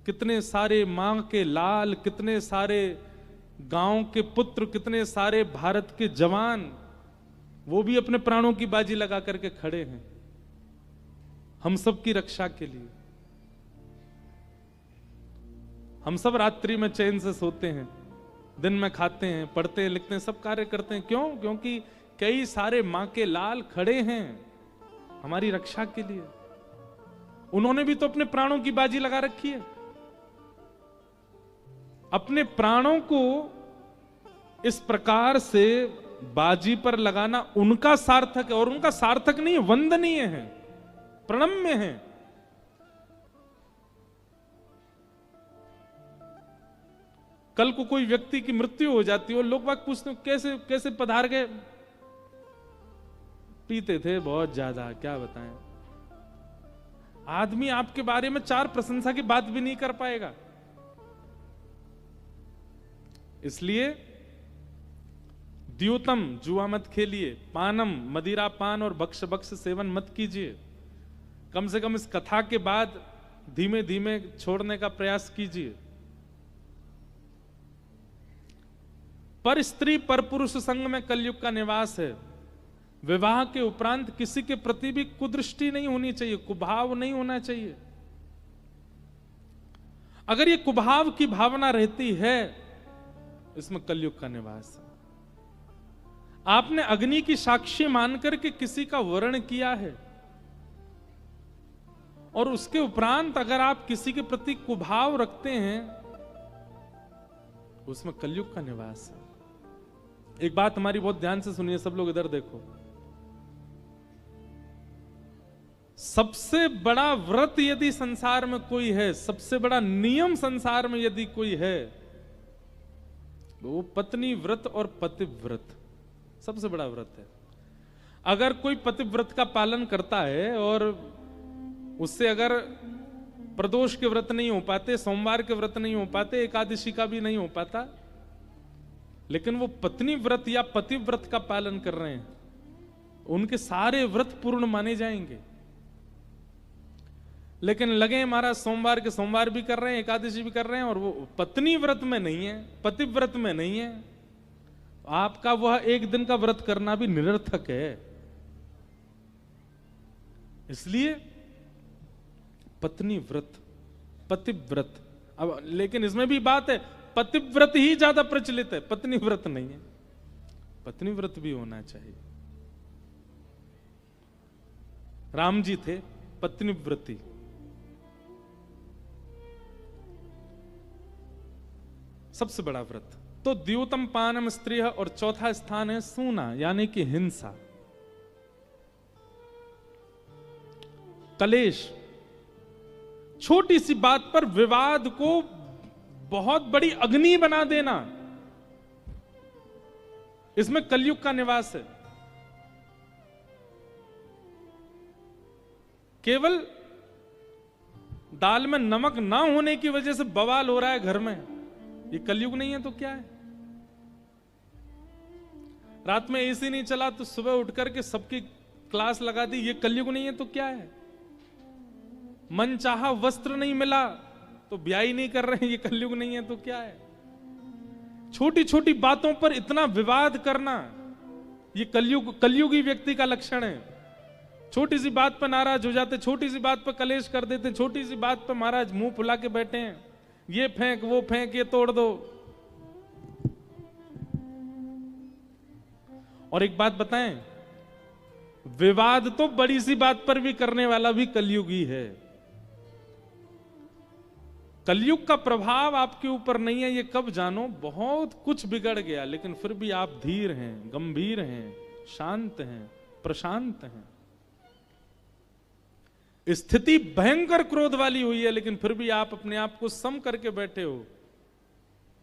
कितने सारे मां के लाल, कितने सारे गांव के पुत्र, कितने सारे भारत के जवान, वो भी अपने प्राणों की बाजी लगा करके खड़े हैं हम सब की रक्षा के लिए। हम सब रात्रि में चैन से सोते हैं, दिन में खाते हैं, पढ़ते हैं, लिखते हैं, सब कार्य करते हैं। क्यों? क्योंकि कई सारे मां के लाल खड़े हैं हमारी रक्षा के लिए। उन्होंने भी तो अपने प्राणों की बाजी लगा रखी है। अपने प्राणों को इस प्रकार से बाजी पर लगाना उनका सार्थक है, और उनका सार्थक नहीं है, वंदनीय है, प्रणम्य है। कल को कोई व्यक्ति की मृत्यु हो जाती है, लोग बाग पूछते हैं कैसे कैसे पधार गए? पीते थे बहुत ज्यादा, क्या बताएं। आदमी आपके बारे में 4 प्रशंसा की बात भी नहीं कर पाएगा। इसलिए द्यूतम, जुआ मत खेलिए, पानम, मदिरा पान और भक्ष भक्ष सेवन मत कीजिए। कम से कम इस कथा के बाद धीमे धीमे छोड़ने का प्रयास कीजिए। पर स्त्री पर पुरुष संग में कलयुग का निवास है। विवाह के उपरांत किसी के प्रति भी कुदृष्टि नहीं होनी चाहिए, कुभाव नहीं होना चाहिए। अगर ये कुभाव की भावना रहती है, इसमें कलयुग का निवास है। आपने अग्नि की साक्षी मानकर के किसी का वर्ण किया है, और उसके उपरांत अगर आप किसी के प्रति कुभाव रखते हैं, उसमें कलयुग का निवास है। एक बात हमारी बहुत ध्यान से सुनिए सब लोग, इधर देखो। सबसे बड़ा व्रत यदि संसार में कोई है, सबसे बड़ा नियम संसार में यदि कोई है, वो पत्नी व्रत और पतिव्रत सबसे बड़ा व्रत है। अगर कोई पतिव्रत का पालन करता है और उससे अगर प्रदोष के व्रत नहीं हो पाते, सोमवार के व्रत नहीं हो पाते, एकादशी का भी नहीं हो पाता, लेकिन वो पत्नी व्रत या पतिव्रत का पालन कर रहे हैं, उनके सारे व्रत पूर्ण माने जाएंगे। लेकिन लगे महाराज सोमवार के सोमवार भी कर रहे हैं, एकादशी भी कर रहे हैं, और वो पत्नी व्रत में नहीं है, पतिव्रत में नहीं है, आपका वह एक दिन का व्रत करना भी निरर्थक है। इसलिए पत्नी व्रत, पतिव्रत। अब लेकिन इसमें भी बात है, पतिव्रत ही ज्यादा प्रचलित है, पत्नी व्रत नहीं है। पत्नी व्रत भी होना चाहिए। राम जी थे पत्नी व्रती। सबसे बड़ा व्रत तो द्यूतम पानम स्त्री, और चौथा स्थान है सूना, यानी कि हिंसा, कलेश। छोटी सी बात पर विवाद को बहुत बड़ी अग्नि बना देना, इसमें कलयुग का निवास है। केवल दाल में नमक ना होने की वजह से बवाल हो रहा है घर में, ये कलयुग नहीं है तो क्या है? रात में एसी नहीं चला तो सुबह उठ करके सबकी क्लास लगा दी, ये कलयुग नहीं है तो क्या है? मन चाहा वस्त्र नहीं मिला तो ब्याह नहीं कर रहे हैं, ये कलयुग नहीं है तो क्या है? छोटी छोटी बातों पर इतना विवाद करना, ये कलयुगी व्यक्ति का लक्षण है। छोटी सी बात पर नाराज हो जाते, छोटी सी बात पर कलेश कर देते, छोटी सी बात पर महाराज मुंह फुला के बैठे हैं, ये फेंक वो फेंक, ये तोड़ दो। और एक बात बताएं, विवाद तो बड़ी सी बात पर भी करने वाला भी कलयुगी है। कलयुग का प्रभाव आपके ऊपर नहीं है, ये कब जानो? बहुत कुछ बिगड़ गया, लेकिन फिर भी आप धीर हैं, गंभीर हैं, शांत हैं, प्रशांत हैं। स्थिति भयंकर क्रोध वाली हुई है, लेकिन फिर भी आप अपने आप को सम करके बैठे हो,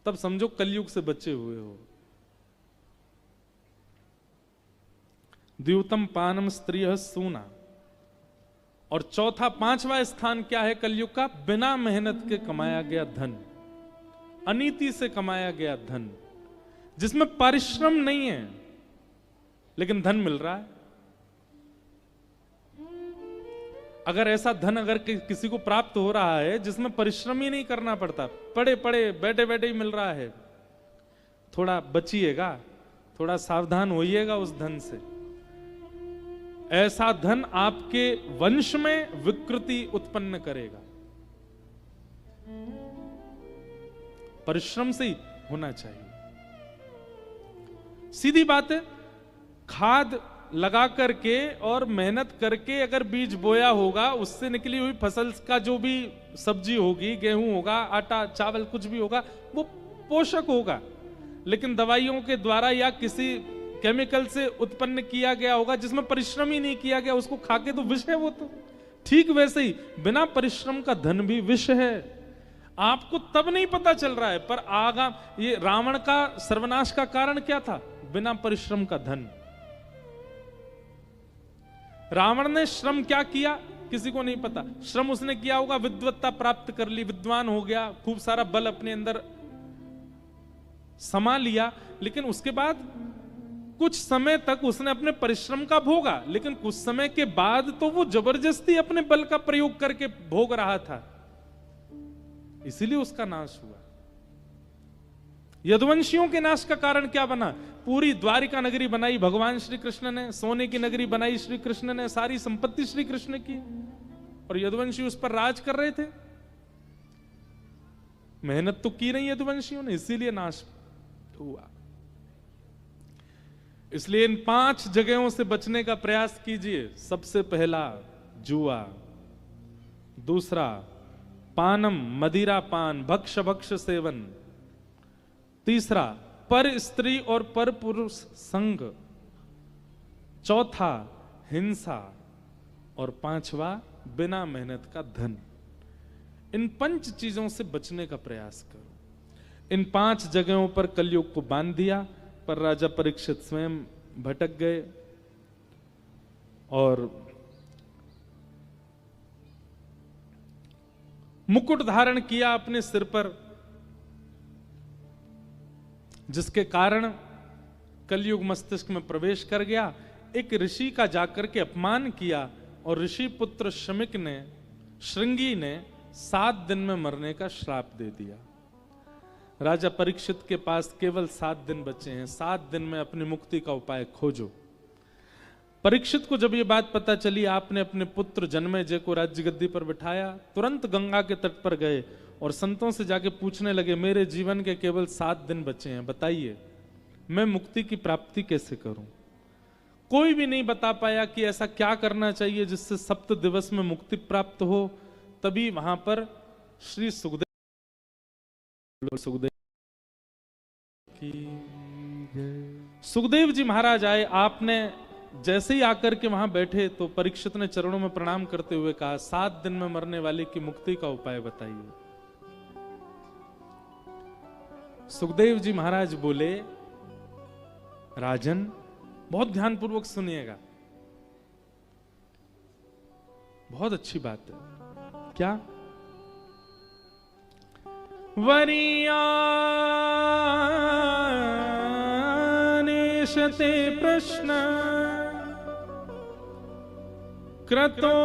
तब समझो कलयुग से बचे हुए हो। द्यूतम पानम स्त्रियः सूना। और चौथा, पांचवा स्थान क्या है कलयुग का? बिना मेहनत के कमाया गया धन, अनीति से कमाया गया धन, जिसमें परिश्रम नहीं है लेकिन धन मिल रहा है। अगर ऐसा धन अगर किसी को प्राप्त हो रहा है जिसमें परिश्रम ही नहीं करना पड़ता, पड़े पड़े बैठे बैठे ही मिल रहा है, थोड़ा बचिएगा, थोड़ा सावधान होइएगा उस धन से। ऐसा धन आपके वंश में विकृति उत्पन्न करेगा। परिश्रम से ही होना चाहिए। सीधी बात है, खाद लगा करके और मेहनत करके अगर बीज बोया होगा, उससे निकली हुई फसल का जो भी सब्जी होगी, गेहूं होगा, आटा चावल कुछ भी होगा, वो पोषक होगा। लेकिन दवाइयों के द्वारा या किसी केमिकल से उत्पन्न किया गया होगा जिसमें परिश्रम ही नहीं किया गया, उसको खाके तो विष है वो तो। ठीक वैसे ही बिना परिश्रम का धन भी विष है। आपको तब नहीं पता चल रहा है, पर आगा ये रावण का सर्वनाश का कारण क्या था? बिना परिश्रम का धन। रावण ने श्रम क्या किया किसी को नहीं पता। श्रम उसने किया होगा, विद्वत्ता प्राप्त कर ली, विद्वान हो गया, खूब सारा बल अपने अंदर समा लिया, लेकिन उसके बाद कुछ समय तक उसने अपने परिश्रम का भोगा, लेकिन कुछ समय के बाद तो वो जबरदस्ती अपने बल का प्रयोग करके भोग रहा था, इसीलिए उसका नाश हुआ। यदुवंशियों के नाश का कारण क्या बना? पूरी द्वारिका नगरी बनाई भगवान श्री कृष्ण ने, सोने की नगरी बनाई श्री कृष्ण ने, सारी संपत्ति श्री कृष्ण की, और यदुवंशी उस पर राज कर रहे थे। मेहनत तो की नहीं यदुवंशियों ने, इसीलिए नाश हुआ। इसलिए इन 5 जगहों से बचने का प्रयास कीजिए। सबसे पहला जुआ, दूसरा पानम मदिरा पान भक्ष भक्ष सेवन, तीसरा पर स्त्री और पर पुरुष संग, चौथा हिंसा, और 5वां बिना मेहनत का धन। इन 5 चीजों से बचने का प्रयास करो। इन 5 जगहों पर कलयुग को बांध दिया, पर राजा परीक्षित स्वयं भटक गए और मुकुट धारण किया अपने सिर पर, जिसके कारण कलयुग मस्तिष्क में प्रवेश कर गया। एक ऋषि का जाकर के अपमान किया और ऋषि पुत्र श्रृंगी ने 7 दिन में मरने का श्राप दे दिया। राजा परीक्षित के पास केवल 7 दिन बचे हैं। 7 दिन में अपनी मुक्ति का उपाय खोजो। परीक्षित को जब ये बात पता चली, आपने अपने पुत्र जन्मेजय को राज्य गद्दी पर बिठाया, तुरंत गंगा के तट पर गए और संतों से जाके पूछने लगे, मेरे जीवन के केवल 7 दिन बचे हैं, बताइए मैं मुक्ति की प्राप्ति कैसे करूं? कोई भी नहीं बता पाया कि ऐसा क्या करना चाहिए जिससे 7 दिवस में मुक्ति प्राप्त हो। तभी वहां पर श्री सुखदेव जी महाराज आए। आपने जैसे ही आकर के वहां बैठे तो परीक्षित ने चरणों में प्रणाम करते हुए कहा, 7 दिन में मरने वाले की मुक्ति का उपाय बताइए। सुखदेव जी महाराज बोले, राजन बहुत ध्यानपूर्वक सुनिएगा, बहुत अच्छी बात है। क्या? वरीयानेशते प्रश्न क्रतो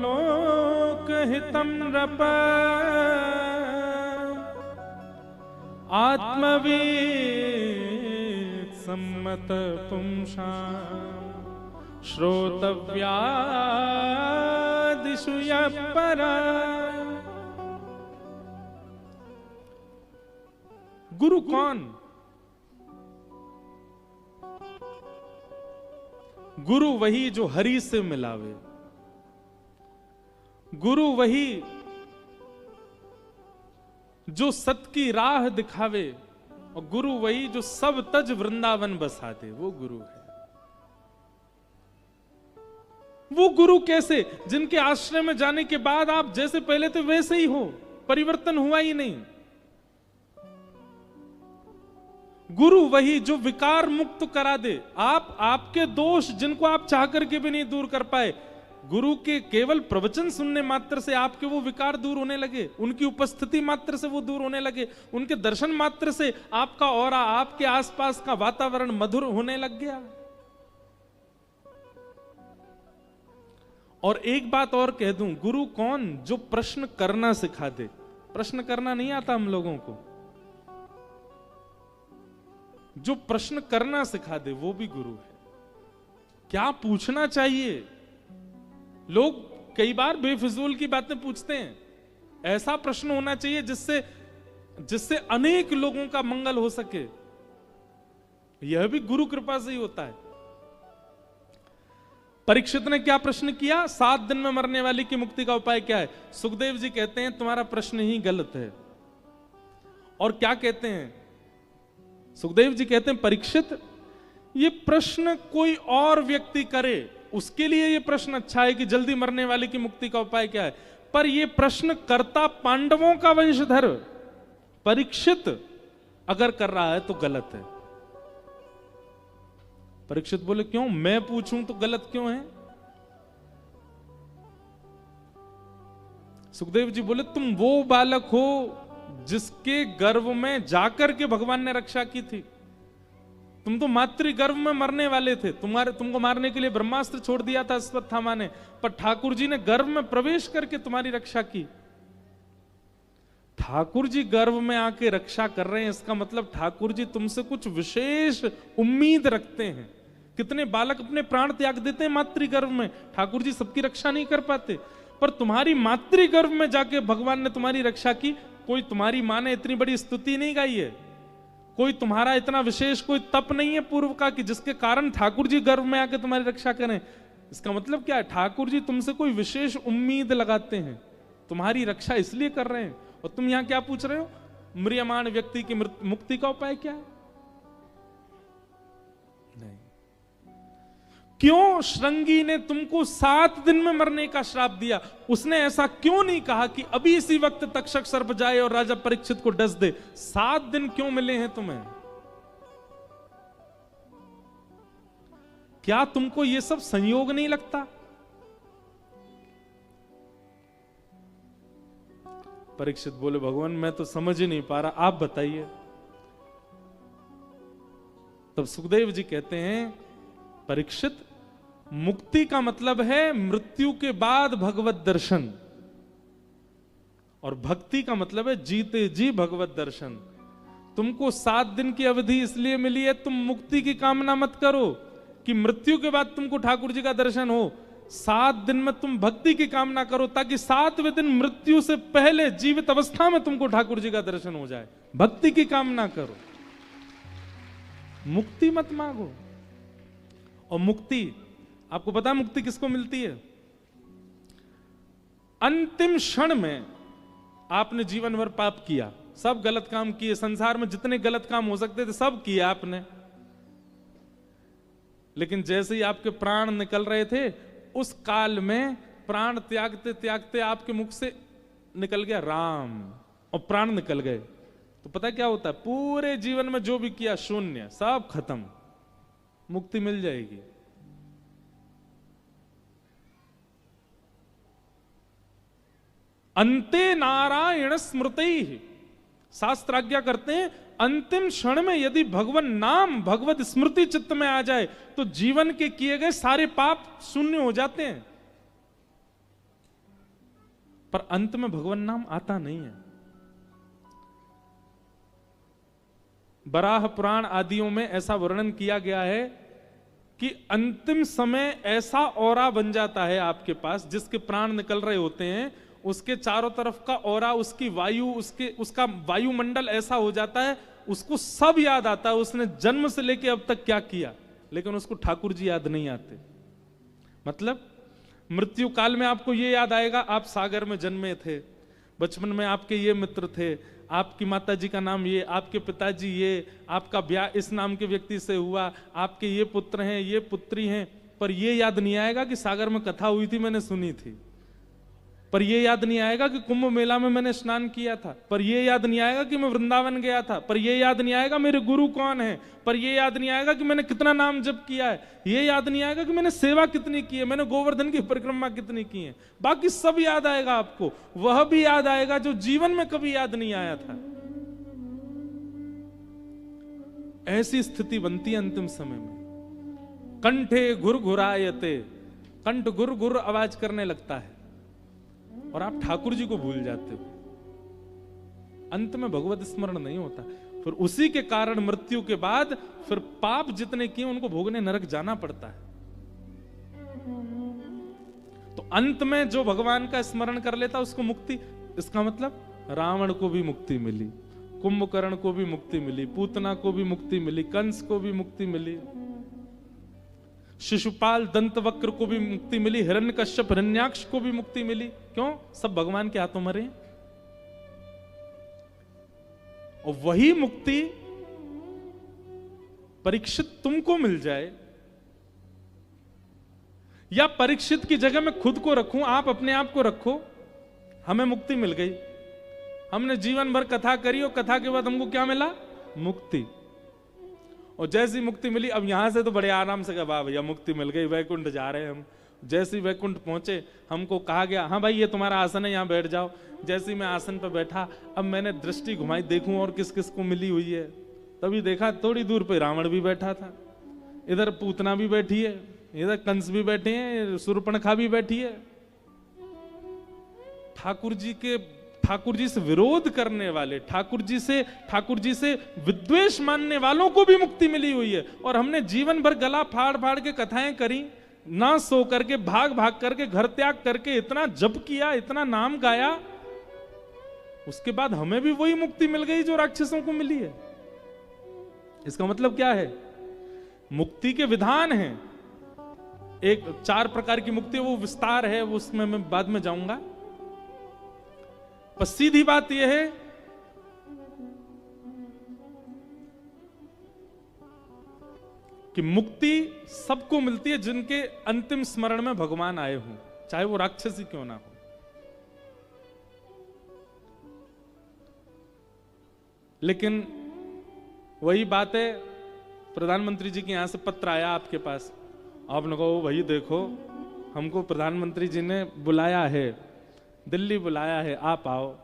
लोकहितं नृप आत्मवीत् सम्मत पुंसां श्रोतव्यादिषु यः परा। गुरु कौन? गुरु वही जो हरि से मिलावे, गुरु वही जो सत की राह दिखावे, और गुरु वही जो सब तज वृंदावन बसा दे, वो गुरु है। वो गुरु कैसे? जिनके आश्रय में जाने के बाद आप जैसे पहले थे वैसे ही हो, परिवर्तन हुआ ही नहीं। गुरु वही जो विकार मुक्त करा दे। आपके दोष जिनको आप चाह करके भी नहीं दूर कर पाए, गुरु के केवल प्रवचन सुनने मात्र से आपके वो विकार दूर होने लगे, उनकी उपस्थिति मात्र से वो दूर होने लगे, उनके दर्शन मात्र से आपका ऑरा, आपके आसपास का वातावरण मधुर होने लग गया। और एक बात और कह दूं, गुरु कौन? जो प्रश्न करना सिखा दे। प्रश्न करना नहीं आता हम लोगों को, जो प्रश्न करना सिखा दे वो भी गुरु है। क्या पूछना चाहिए? लोग कई बार बेफिजूल की बातें पूछते हैं। ऐसा प्रश्न होना चाहिए जिससे अनेक लोगों का मंगल हो सके। यह भी गुरु कृपा से ही होता है। परीक्षित ने क्या प्रश्न किया? 7 दिन में मरने वाले की मुक्ति का उपाय क्या है? सुखदेव जी कहते हैं तुम्हारा प्रश्न ही गलत है। और क्या कहते हैं सुखदेव जी? कहते हैं परीक्षित, ये प्रश्न कोई और व्यक्ति करे उसके लिए ये प्रश्न अच्छा है कि जल्दी मरने वाले की मुक्ति का उपाय क्या है, पर ये प्रश्न करता पांडवों का वंशधर परीक्षित अगर कर रहा है तो गलत है। परीक्षित बोले क्यों? मैं पूछूं तो गलत क्यों है? सुखदेव जी बोले तुम वो बालक हो जिसके गर्भ में जाकर के भगवान ने रक्षा की थी। तुम तो मातृ गर्भ में मरने वाले थे। तुमको मारने के लिए ब्रह्मास्त्र छोड़ दिया था अश्वत्थामा ने, पर ठाकुर जी ने गर्भ में प्रवेश करके तुम्हारी रक्षा की। ठाकुर जी गर्भ में आके रक्षा कर रहे हैं, इसका मतलब ठाकुर जी तुमसे कुछ विशेष उम्मीद रखते हैं। कितने बालक अपने प्राण त्याग देते हैं मातृ गर्भ में, ठाकुर जी सबकी रक्षा नहीं कर पाते, पर तुम्हारी मातृ गर्भ में जाके भगवान ने तुम्हारी रक्षा की। कोई तुम्हारी मां ने इतनी बड़ी स्तुति नहीं गाई है, कोई तुम्हारा इतना विशेष कोई तप नहीं है पूर्व का कि जिसके कारण ठाकुर जी गर्भ में आके तुम्हारी रक्षा करें। इसका मतलब क्या है? ठाकुर जी तुमसे कोई विशेष उम्मीद लगाते हैं, तुम्हारी रक्षा इसलिए कर रहे हैं। और तुम यहां क्या पूछ रहे हो? म्रियमाण व्यक्ति की मुक्ति का उपाय क्या है? नहीं। क्यों श्रृंगी ने तुमको 7 दिन में मरने का श्राप दिया? उसने ऐसा क्यों नहीं कहा कि अभी इसी वक्त तक्षक सर्प जाए और राजा परीक्षित को डस दे? 7 दिन क्यों मिले हैं तुम्हें? क्या तुमको यह सब संयोग नहीं लगता? परीक्षित बोले भगवान मैं तो समझ ही नहीं पा रहा, आप बताइए। तब सुखदेव जी कहते हैं परीक्षित, मुक्ति का मतलब है मृत्यु के बाद भगवत दर्शन, और भक्ति का मतलब है जीते जी भगवत दर्शन। तुमको 7 दिन की अवधि इसलिए मिली है, तुम मुक्ति की कामना मत करो कि मृत्यु के बाद तुमको ठाकुर जी का दर्शन हो। 7 दिन में तुम भक्ति की कामना करो ताकि 7वें दिन मृत्यु से पहले जीवित अवस्था में तुमको ठाकुर जी का दर्शन हो जाए। भक्ति की कामना करो, मुक्ति मत मांगो। और मुक्ति, आपको पता है मुक्ति किसको मिलती है? अंतिम क्षण में आपने जीवन भर पाप किया, सब गलत काम किए, संसार में जितने गलत काम हो सकते थे सब किए आपने, लेकिन जैसे ही आपके प्राण निकल रहे थे उस काल में प्राण त्यागते त्यागते आपके मुख से निकल गया राम और प्राण निकल गए, तो पता क्या होता है? पूरे जीवन में जो भी किया शून्य, सब खत्म, मुक्ति मिल जाएगी। अंते नारायण स्मृति, शास्त्र आज्ञा करते हैं अंतिम क्षण में यदि भगवान नाम भगवत स्मृति चित्त में आ जाए तो जीवन के किए गए सारे पाप शून्य हो जाते हैं। पर अंत में भगवान नाम आता नहीं है। बराह पुराण आदियों में ऐसा वर्णन किया गया है कि अंतिम समय ऐसा औरा बन जाता है आपके पास, जिसके प्राण निकल रहे होते हैं उसके चारों तरफ का औरा, उसकी वायु, उसका वायुमंडल ऐसा हो जाता है, उसको सब याद आता है उसने जन्म से लेके अब तक क्या किया, लेकिन उसको ठाकुर जी याद नहीं आते। मतलब मृत्यु काल में आपको ये याद आएगा आप सागर में जन्मे थे, बचपन में आपके ये मित्र थे, आपकी माता जी का नाम ये, आपके पिताजी ये, आपका ब्याह इस नाम के व्यक्ति से हुआ, आपके ये पुत्र हैं, ये पुत्री हैं, पर ये याद नहीं आएगा कि सागर में कथा हुई थी मैंने सुनी थी, पर यह याद नहीं आएगा कि कुंभ मेला में मैंने स्नान किया था, पर यह याद नहीं आएगा कि मैं वृंदावन गया था, पर यह याद नहीं आएगा मेरे गुरु कौन है, पर यह याद नहीं आएगा कि मैंने कितना नाम जप किया है, यह याद नहीं आएगा कि मैंने सेवा कितनी की है, मैंने गोवर्धन की परिक्रमा कितनी की है। बाकी सब याद आएगा आपको, वह भी याद आएगा जो जीवन में कभी याद नहीं आया था। ऐसी स्थिति बनती है अंतिम समय में। कंठे घुरघुरायते, कंठ गुर गुर आवाज करने लगता है और आप ठाकुर जी को भूल जाते हो। अंत में भगवत स्मरण नहीं होता, फिर उसी के कारण मृत्यु के बाद फिर पाप जितने किए उनको भोगने नरक जाना पड़ता है। तो अंत में जो भगवान का स्मरण कर लेता उसको मुक्ति। इसका मतलब रावण को भी मुक्ति मिली, कुंभकर्ण को भी मुक्ति मिली, पूतना को भी मुक्ति मिली, कंस को भी मुक्ति मिली, शिशुपाल दंतवक्र को भी मुक्ति मिली, हिरण्यकश्यप हिरण्याक्ष को भी मुक्ति मिली। क्यों? सब भगवान के हाथों मरे। और वही मुक्ति परीक्षित तुमको मिल जाए या परीक्षित की जगह मैं खुद को रखूं, आप अपने आप को रखो, हमें मुक्ति मिल गई। हमने जीवन भर कथा करी और कथा के बाद हमको क्या मिला? मुक्ति। और जैसी मुक्ति मिली, अब यहां से तो बड़े आराम से वाह भैया मुक्ति मिल गई, वैकुंठ जा रहे हैं हम। जैसे ही वैकुंठ पहुंचे हमको कहा गया हाँ भाई ये तुम्हारा आसन है, यहां बैठ जाओ। जैसे ही मैं आसन पर बैठा, अब मैंने दृष्टि घुमाई देखूं और किस किस को मिली हुई है। तभी देखा थोड़ी दूर पे रावण भी बैठा था, इधर पूतना भी बैठी है, इधर कंस भी बैठे हैं, शूर्पणखा भी बैठी है। ठाकुर जी से विरोध करने वाले, ठाकुर जी से विद्वेष मानने वालों को भी मुक्ति मिली हुई है। और हमने जीवन भर गला फाड़ फाड़ के कथाएं करी, ना सो करके भाग भाग करके घर त्याग करके इतना जप किया, इतना नाम गाया, उसके बाद हमें भी वही मुक्ति मिल गई जो राक्षसों को मिली है। इसका मतलब क्या है? मुक्ति के विधान हैं, एक 4 प्रकार की मुक्ति, वो विस्तार है, वो उसमें मैं बाद में जाऊंगा। पर सीधी बात यह है कि मुक्ति सबको मिलती है जिनके अंतिम स्मरण में भगवान आए हों, चाहे वो राक्षस ही क्यों ना हो। लेकिन वही बात है, प्रधानमंत्री जी के यहां से पत्र आया आपके पास, आपने कहा भाई देखो हमको प्रधानमंत्री जी ने बुलाया है, दिल्ली बुलाया है, आप आओ।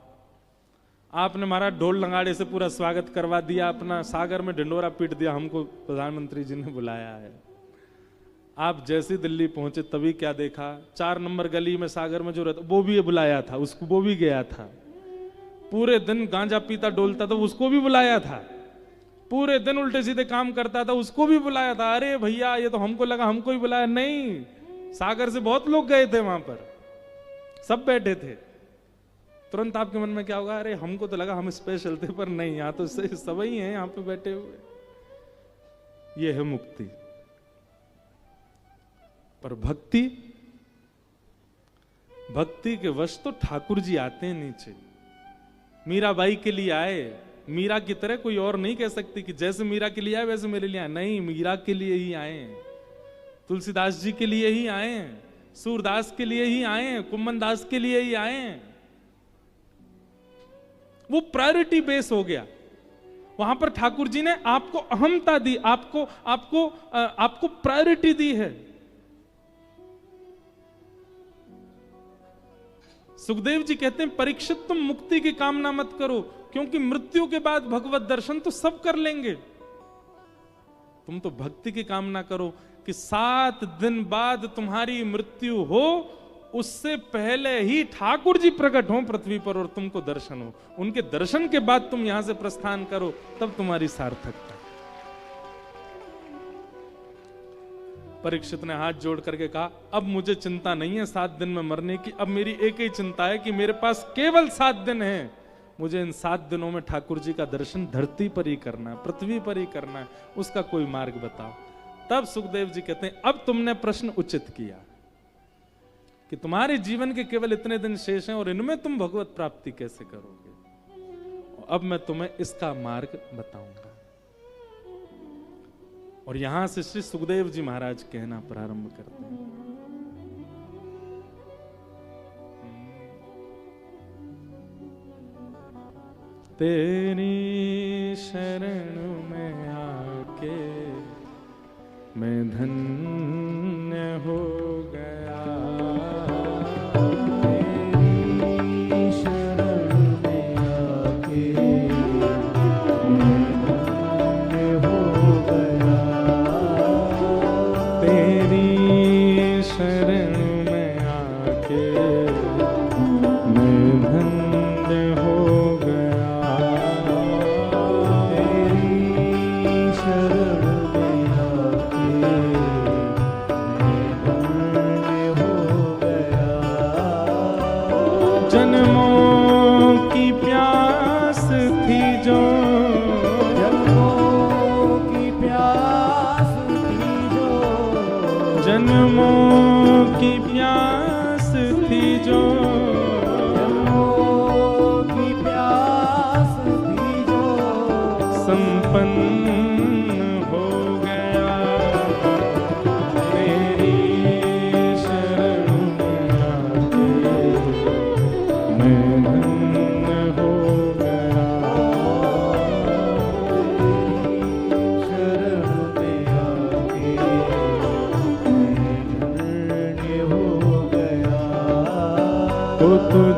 आपने हमारा ढोल नगाड़े से पूरा स्वागत करवा दिया, अपना सागर में ढिंडोरा पीट दिया, हमको प्रधानमंत्री जी ने बुलाया है। आप जैसे दिल्ली पहुंचे तभी क्या देखा, 4 नंबर गली में सागर में जो रहता वो भी बुलाया था, उसको वो भी गया था। पूरे दिन गांजा पीता डोलता था, उसको भी बुलाया था। पूरे दिन उल्टे सीधे काम करता था, उसको भी बुलाया था। अरे भैया ये तो हमको लगा हमको ही बुलाया, नहीं, सागर से बहुत लोग गए थे वहां पर, सब बैठे थे। तुरंत आपके मन में क्या होगा? अरे हमको तो लगा हम स्पेशल थे, पर नहीं, यहाँ तो सब ही हैं यहाँ पे बैठे हुए। ये है मुक्ति। पर भक्ति के वश तो ठाकुर जी आते हैं नीचे। मीराबाई के लिए आए, मीरा की तरह कोई और नहीं कह सकती कि जैसे मीरा के लिए आए वैसे मेरे लिए आए, नहीं, मीरा के लिए ही आए। तुलसीदास जी के लिए ही आए, सूरदास के लिए ही आए, कुम्मन दास के लिए ही आए। वो प्रायोरिटी बेस हो गया। वहां पर ठाकुर जी ने आपको अहमता दी, आपको प्रायोरिटी दी है। सुखदेव जी कहते हैं परीक्षित तुम मुक्ति की कामना मत करो, क्योंकि मृत्यु के बाद भगवत दर्शन तो सब कर लेंगे। तुम तो भक्ति की कामना करो कि 7 दिन बाद तुम्हारी मृत्यु हो, उससे पहले ही ठाकुर जी प्रकट हो पृथ्वी पर और तुमको दर्शन हो। उनके दर्शन के बाद तुम यहां से प्रस्थान करो, तब तुम्हारी सार्थकता। परीक्षित ने हाथ जोड़ करके कहा अब मुझे चिंता नहीं है 7 दिन में मरने की, अब मेरी एक ही चिंता है कि मेरे पास केवल 7 दिन है। मुझे इन 7 दिनों में ठाकुर जी का दर्शन धरती पर ही करना है, पृथ्वी पर ही करना है, उसका कोई मार्ग बताओ। तब सुखदेव जी कहते हैं अब तुमने प्रश्न उचित किया कि तुम्हारे जीवन के केवल इतने दिन शेष हैं और इनमें तुम भगवत प्राप्ति कैसे करोगे। अब मैं तुम्हें इसका मार्ग बताऊंगा। और यहां से श्री सुखदेव जी महाराज कहना प्रारंभ करते हैं। तेरी शरण में आके मैं धन्य हो गया, तेरी शरण में आके मैं धन्य हो गया, तेरी शरण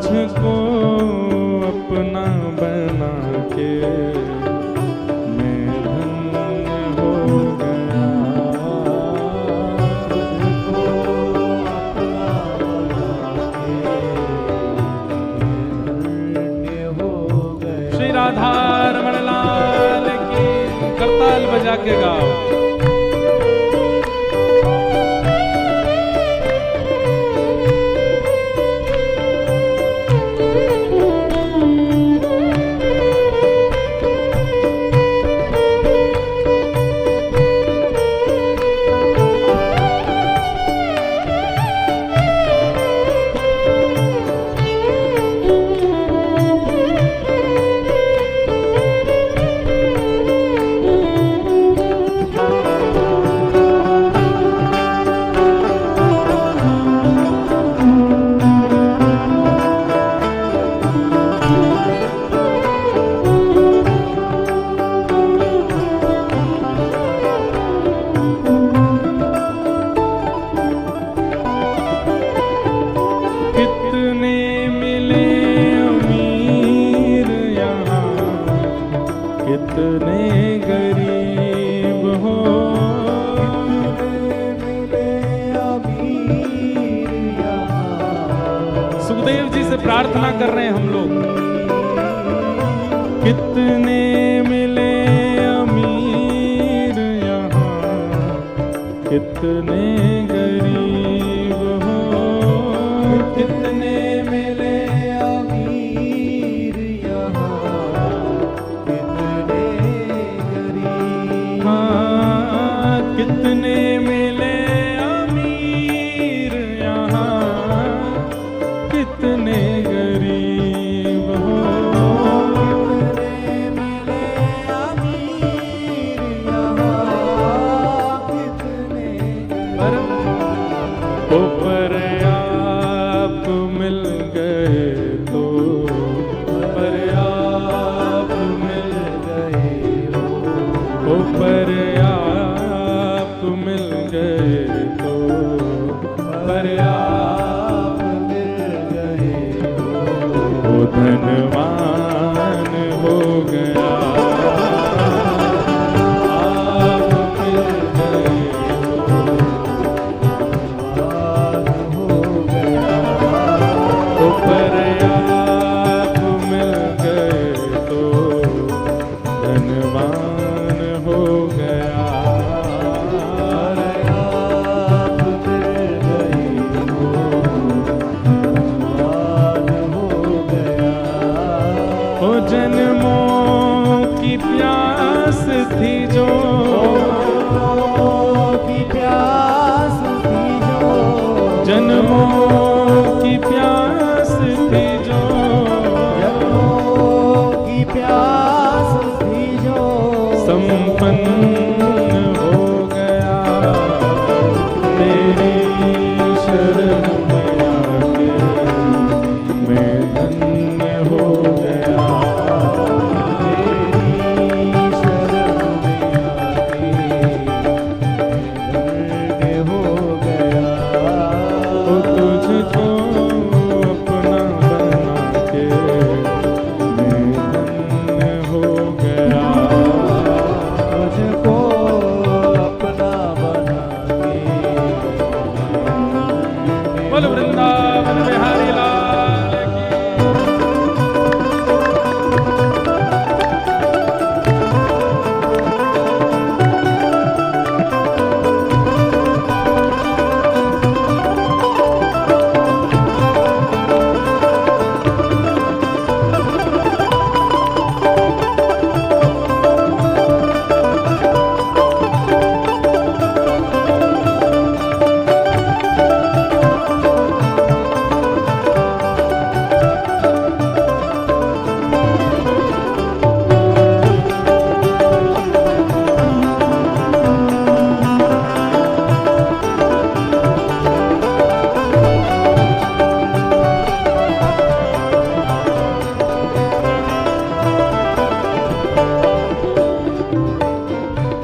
तुझको अपना बना के मैं धन्य हो गया। श्री राधा रमण लाल की करताल बजा के गाओ। कितने गरीब हो, सुखदेव जी से प्रार्थना कर रहे हैं हम लोग। कितने मिले अमीर यहाँ, कितने गरीब हो, कितने मिले अमीर यहाँ, कितने गरीब। हाँ, कितने मिले अमीर यहाँ, कितने गरीब हो, कितने मिले अमीर यहाँ, कितने गरीब। ओ पर आप मिल गए तो, पर आप मिल गए हो, ओ पर आप मिल गए तो, पर आप मिल गए हो, वो धनवान हो गया। आप मिल गए हो, धनवान हो गया। ओ पर आप मिल गए तो, धनवान हो गया। आप मिल गए हो, धनवान हो गया। ओ जन्मों की प्यास थी जो, की प्यास थी जो, जन्मों की प्यास थी जो, जन्मों की प्यास थी जो, संपन्न हो गया। तेरी शरण में आके मैं धन्य हो गया। तेरी शरण में आके मैं धन्य हो गया। तो तुझको अपना बना के मैं धन्य हो गया। तुझको अपना बना के बोल वृंदावन बिहारी लाल की।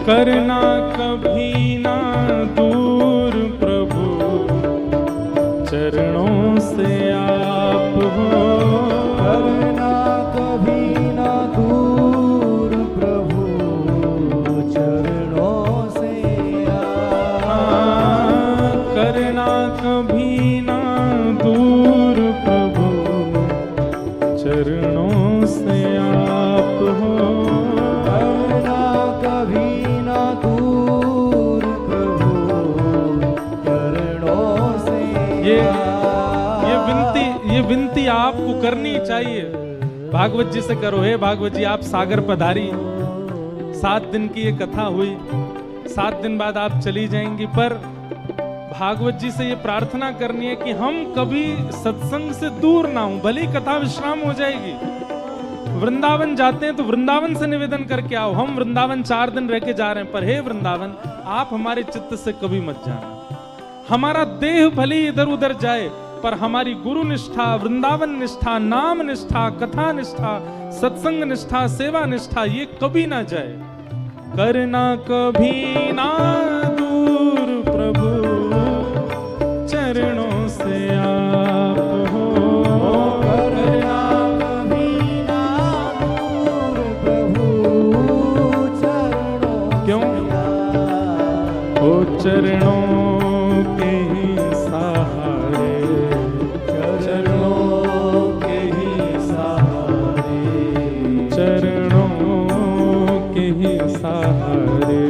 करना कभी ना दूर प्रभु, चरणों से आप हो। चरणों से आप हो, करना कभी ना दूर प्रभु चरणों से। ये विनती आपको करनी चाहिए। भागवत जी से करो, हे भागवत जी आप सागर पधारी। 7 दिन की ये कथा हुई, 7 दिन बाद आप चली जाएंगी, पर भागवत जी से ये प्रार्थना करनी है कि हम कभी सत्संग से दूर ना हो। भले ही कथा विश्राम हो जाएगी, वृंदावन जाते हैं तो वृंदावन से निवेदन करके आओ। हम वृंदावन 4 दिन रह के जा रहे हैं, पर हे वृंदावन आप हमारे चित्त से कभी मत जाना। हमारा देह भले ही इधर उधर जाए, पर हमारी गुरु निष्ठा, वृंदावन निष्ठा, नाम निष्ठा, कथा निष्ठा, सत्संग निष्ठा, सेवा निष्ठा ये कभी ना जाए। करना कभी ना दूर प्रभु चरणों से आप हो, करना कभी ना दूर प्रभु चरणों। क्यों? ओ चरणों के ही सहारे, चरणों के ही सहारे, चरणों के ही सहारे,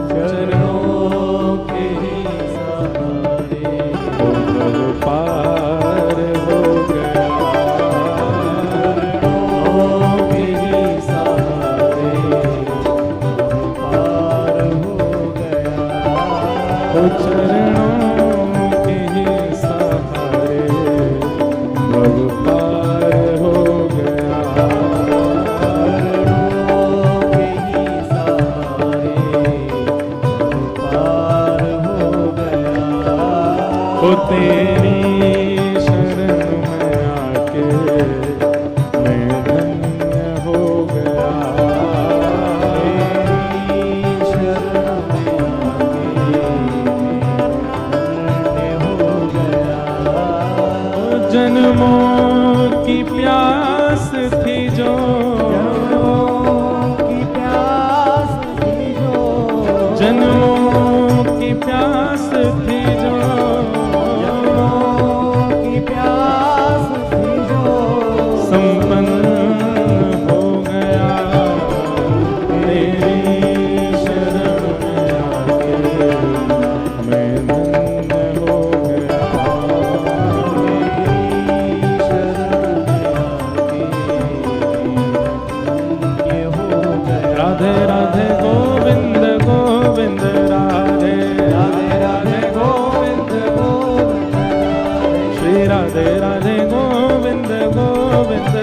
चरणों के ही सहारे। ओ पार हो गया, चरणों के ही सहारे, पार हो गया। ओ चरणों के ही सहारे भव पार हो गया। चरणों के ही सहारे, पार हो गया। ओ तेरी शरण में आके मैं धन्य हो गया। तेरी शरण में आके धन्य हो गया। ओ जन्मों की प्यास थी जो, जन्मों की प्यास थी जो, जन्मों की प्यास थी जो, जन्मों की प्यास थी जो, संपन्न हो गया। तेरी शरण में आके मैं धन्य हो गया। तेरी शरण में आके धन्य हो गया। राधे राधे गोविंद गोविंद राधे, राधे राधे गोविंद गोविंद राधे, श्री राधे राधे गोविंद गोविंद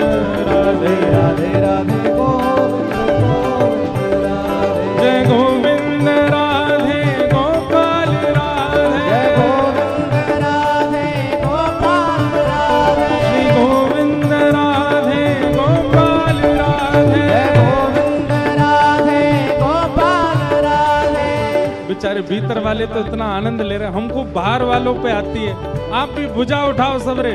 राधे, राधे राधे गोविंद गोविंद राधे। जय गोविंद राधे गोपाल राधे, जय गोविंद राधे गोपाल राधे, श्री गोविंद राधे गोपाल राधे। जय गोविंद राधे गोपाल राधे। बेचारे भीतर वाले तो इतना आनंद ले रहे हैं, हमको बाहर वालों पे आती है। आप भी भुजा उठाओ सबरे,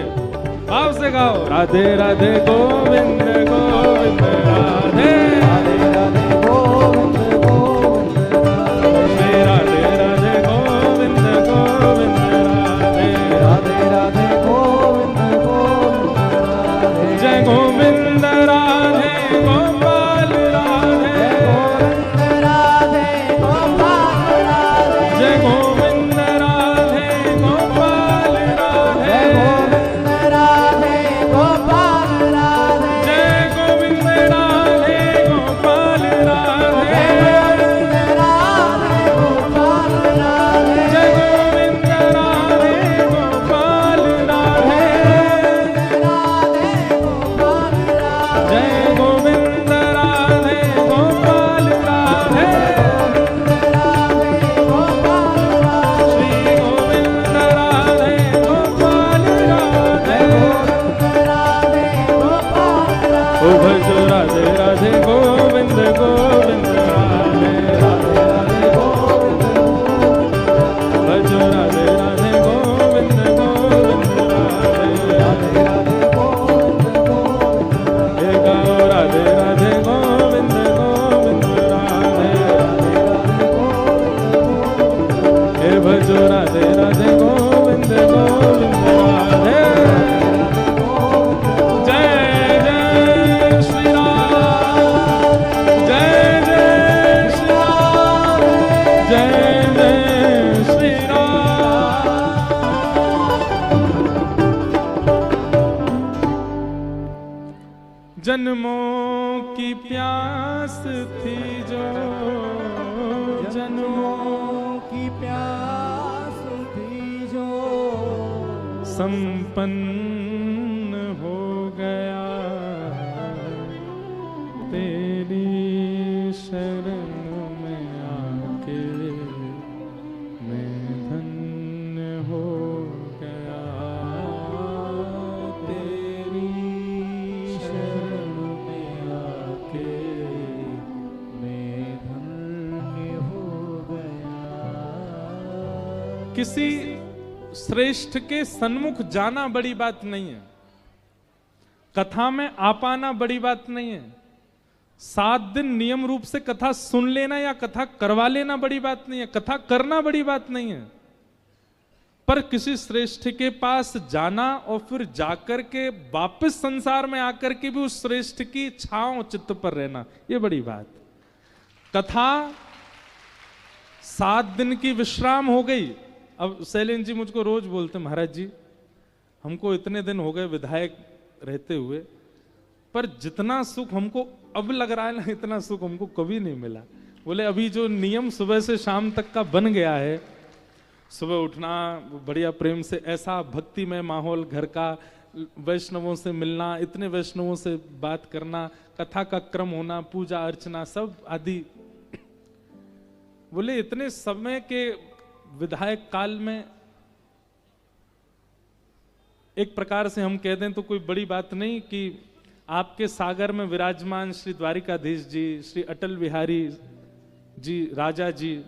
भाव से गाओ। राधे राधे गोविंद गोविंद राधे, राधे राधे गोविंद गोविंद राधे, श्री राधे राधे गोविंद गोविंद राधे, राधे राधे गोविंद गोविंद राधे। जय गोविंद राधे गोपाल राधे, जय गोविंद राधे गोपाल राधे, जय गोविंद राधे गोपाल राधे, जय गोविंद राधे गोपाल राधे, जय गोविंद राधे गोपाल राधे, जय गोविंद राधे गोपाल राधे, जय गोविंद राधे गोपाल राधे, श्री गोविंद राधे गोपाल राधे। ओ भजो राधे राधे गोविंद गोविंद राधे, भजो राधे राधे गोविंद गोविंद राधे, हे गाओ राधे राधे गोविंद गोविंद राधे, हे भजो राधे राधे गोविंद गोविंद राधे। जय जन्मों की प्यास थी जो, जन्मों की प्यास थी जो, संपन्न हो गया तेरी शरण में आके, मैं धन्य हो गया तेरी शरण में आके मैं धन्य हो गया। किसी श्रेष्ठ के सन्मुख जाना बड़ी बात नहीं है, कथा में आ पाना बड़ी बात नहीं है, 7 दिन नियम रूप से कथा सुन लेना या कथा करवा लेना बड़ी बात नहीं है, कथा करना बड़ी बात नहीं है, पर किसी श्रेष्ठ के पास जाना और फिर जाकर के वापस संसार में आकर के भी उस श्रेष्ठ की छांव चित्त पर रहना, ये बड़ी बात। कथा 7 दिन की विश्राम हो गई। अब शैलेंद्र जी मुझको रोज बोलते, महाराज जी हमको इतने दिन हो गए विधायक रहते हुए, पर जितना सुख हमको अब लग रहा है ना, इतना सुख हमको कभी नहीं मिला। बोले अभी जो नियम सुबह से शाम तक का बन गया है, सुबह उठना बढ़िया प्रेम से, ऐसा भक्तिमय माहौल घर का, वैष्णवों से मिलना, इतने वैष्णवों से बात करना, कथा का क्रम होना, पूजा अर्चना सब आदि, बोले इतने समय के विधायक काल में एक प्रकार से हम कह दें तो कोई बड़ी बात नहीं कि आपके सागर में विराजमान श्री द्वारिकाधीश जी, श्री अटल बिहारी जी, राजा जी,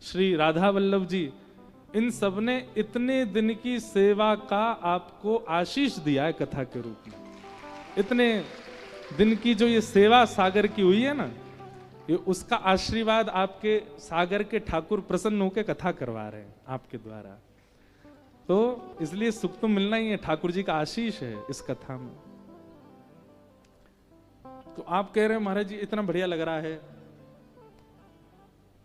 श्री राधा वल्लभ जी, इन सब ने इतने दिन की सेवा का आपको आशीष दिया है कथा के रूप में। इतने दिन की जो ये सेवा सागर की हुई है ना, ये उसका आशीर्वाद आपके सागर के ठाकुर प्रसन्न होकर कथा करवा रहे हैं आपके द्वारा, तो इसलिए सुख तो मिलना ही है, ठाकुर जी का आशीष है इस कथा में। तो आप कह रहे हैं महाराज जी इतना बढ़िया लग रहा है,